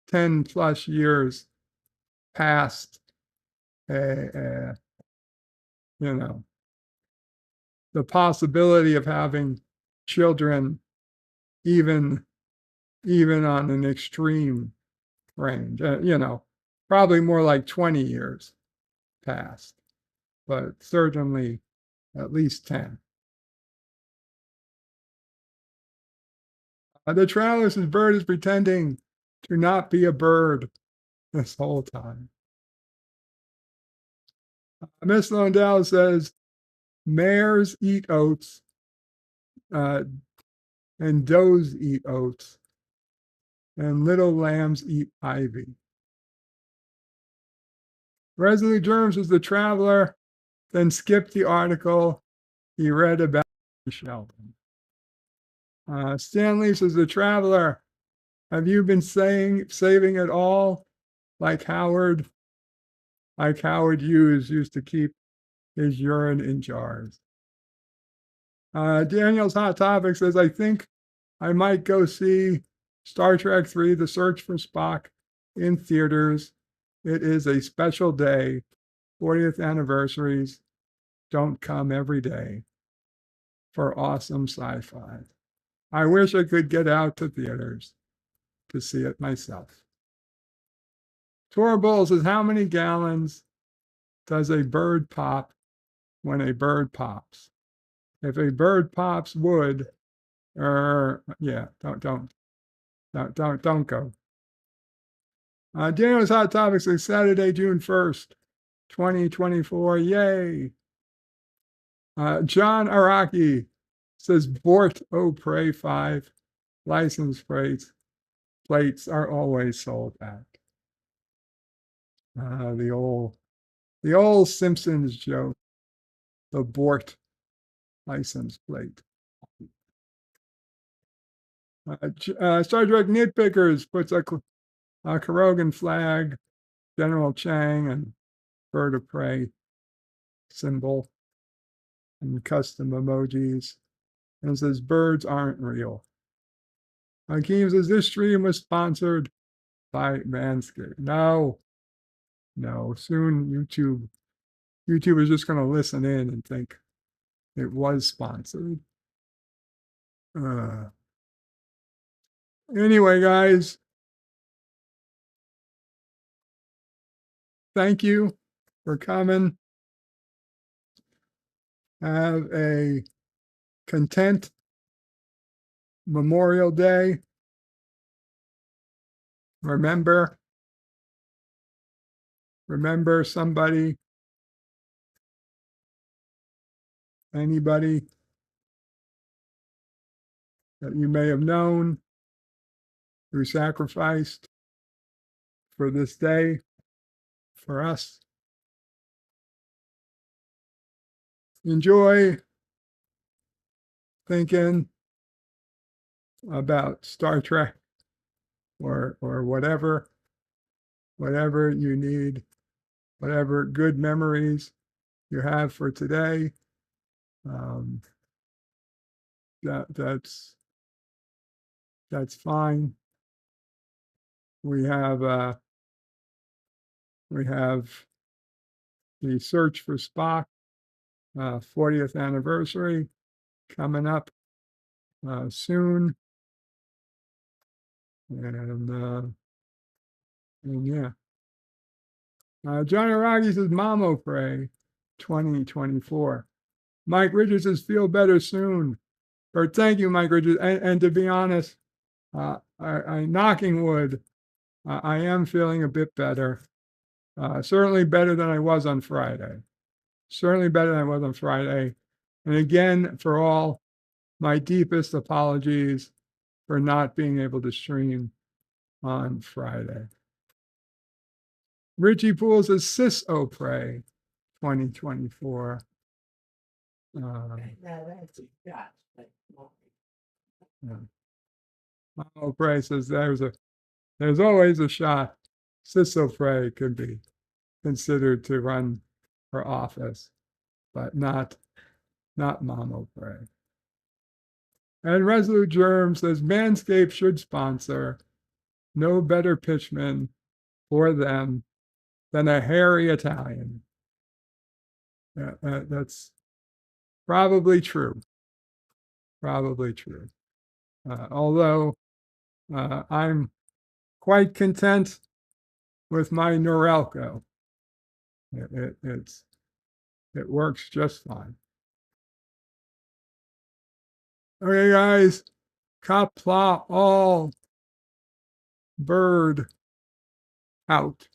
10 plus years past, you know, the possibility of having children, even on an extreme range. You know, probably more like 20 years past, but certainly at least 10. The traveler's bird is pretending to not be a bird this whole time. Miss Londell says mares eat oats and does eat oats and little lambs eat ivy. Resolute Germs is the traveler, then skipped the article he read about Sheldon. Stanley says the traveler, have you been saving it all like Howard Hughes used to keep his urine in jars? Daniel's Hot Topic says, I think I might go see Star Trek III, The Search for Spock in theaters. It is a special day. 40th anniversaries don't come every day for awesome sci-fi. I wish I could get out to theaters to see it myself. Tor Bull says, how many gallons does a bird pop when a bird pops? If a bird pops wood, yeah, don't go. Daniel's Hot Topics is Saturday, June 1st, 2024. Yay. John Araki says, Bort O Prey 5 license plates are always sold out. The old Simpsons joke, the Bort license plate. Star Trek Nitpickers puts a Karogan flag, General Chang, and bird of prey symbol and custom emojis, and says birds aren't real. Hakeem says this stream was sponsored by Manscaped. No. Soon YouTube is just going to listen in and think it was sponsored. Anyway, guys, thank you for coming. Have a content Memorial Day. Remember somebody, anybody that you may have known who sacrificed for this day, for us. Enjoy thinking about Star Trek or whatever you need, whatever good memories you have for today. That's fine. We have the Search for Spock 40th anniversary coming up soon, and yeah. Johnny Rocky says Mamo Pray 2024. Mike Richards says feel better soon. Or thank you, Mike Richards. And to be honest, I knocking wood, I am feeling a bit better. Certainly better than I was on Friday. And again, for all, my deepest apologies for not being able to stream on Friday. Richie Poole says Sis O Pray 2024. Mamo Prey says there's always a shot Cecil Frey could be considered to run for office, but not Mamo Prey. And Resolute Germ says Manscaped should sponsor. No better pitchman for them than a hairy Italian. That's probably true. Probably true. Although I'm quite content with my Norelco. It works just fine. Okay, guys. Qapla all bird out.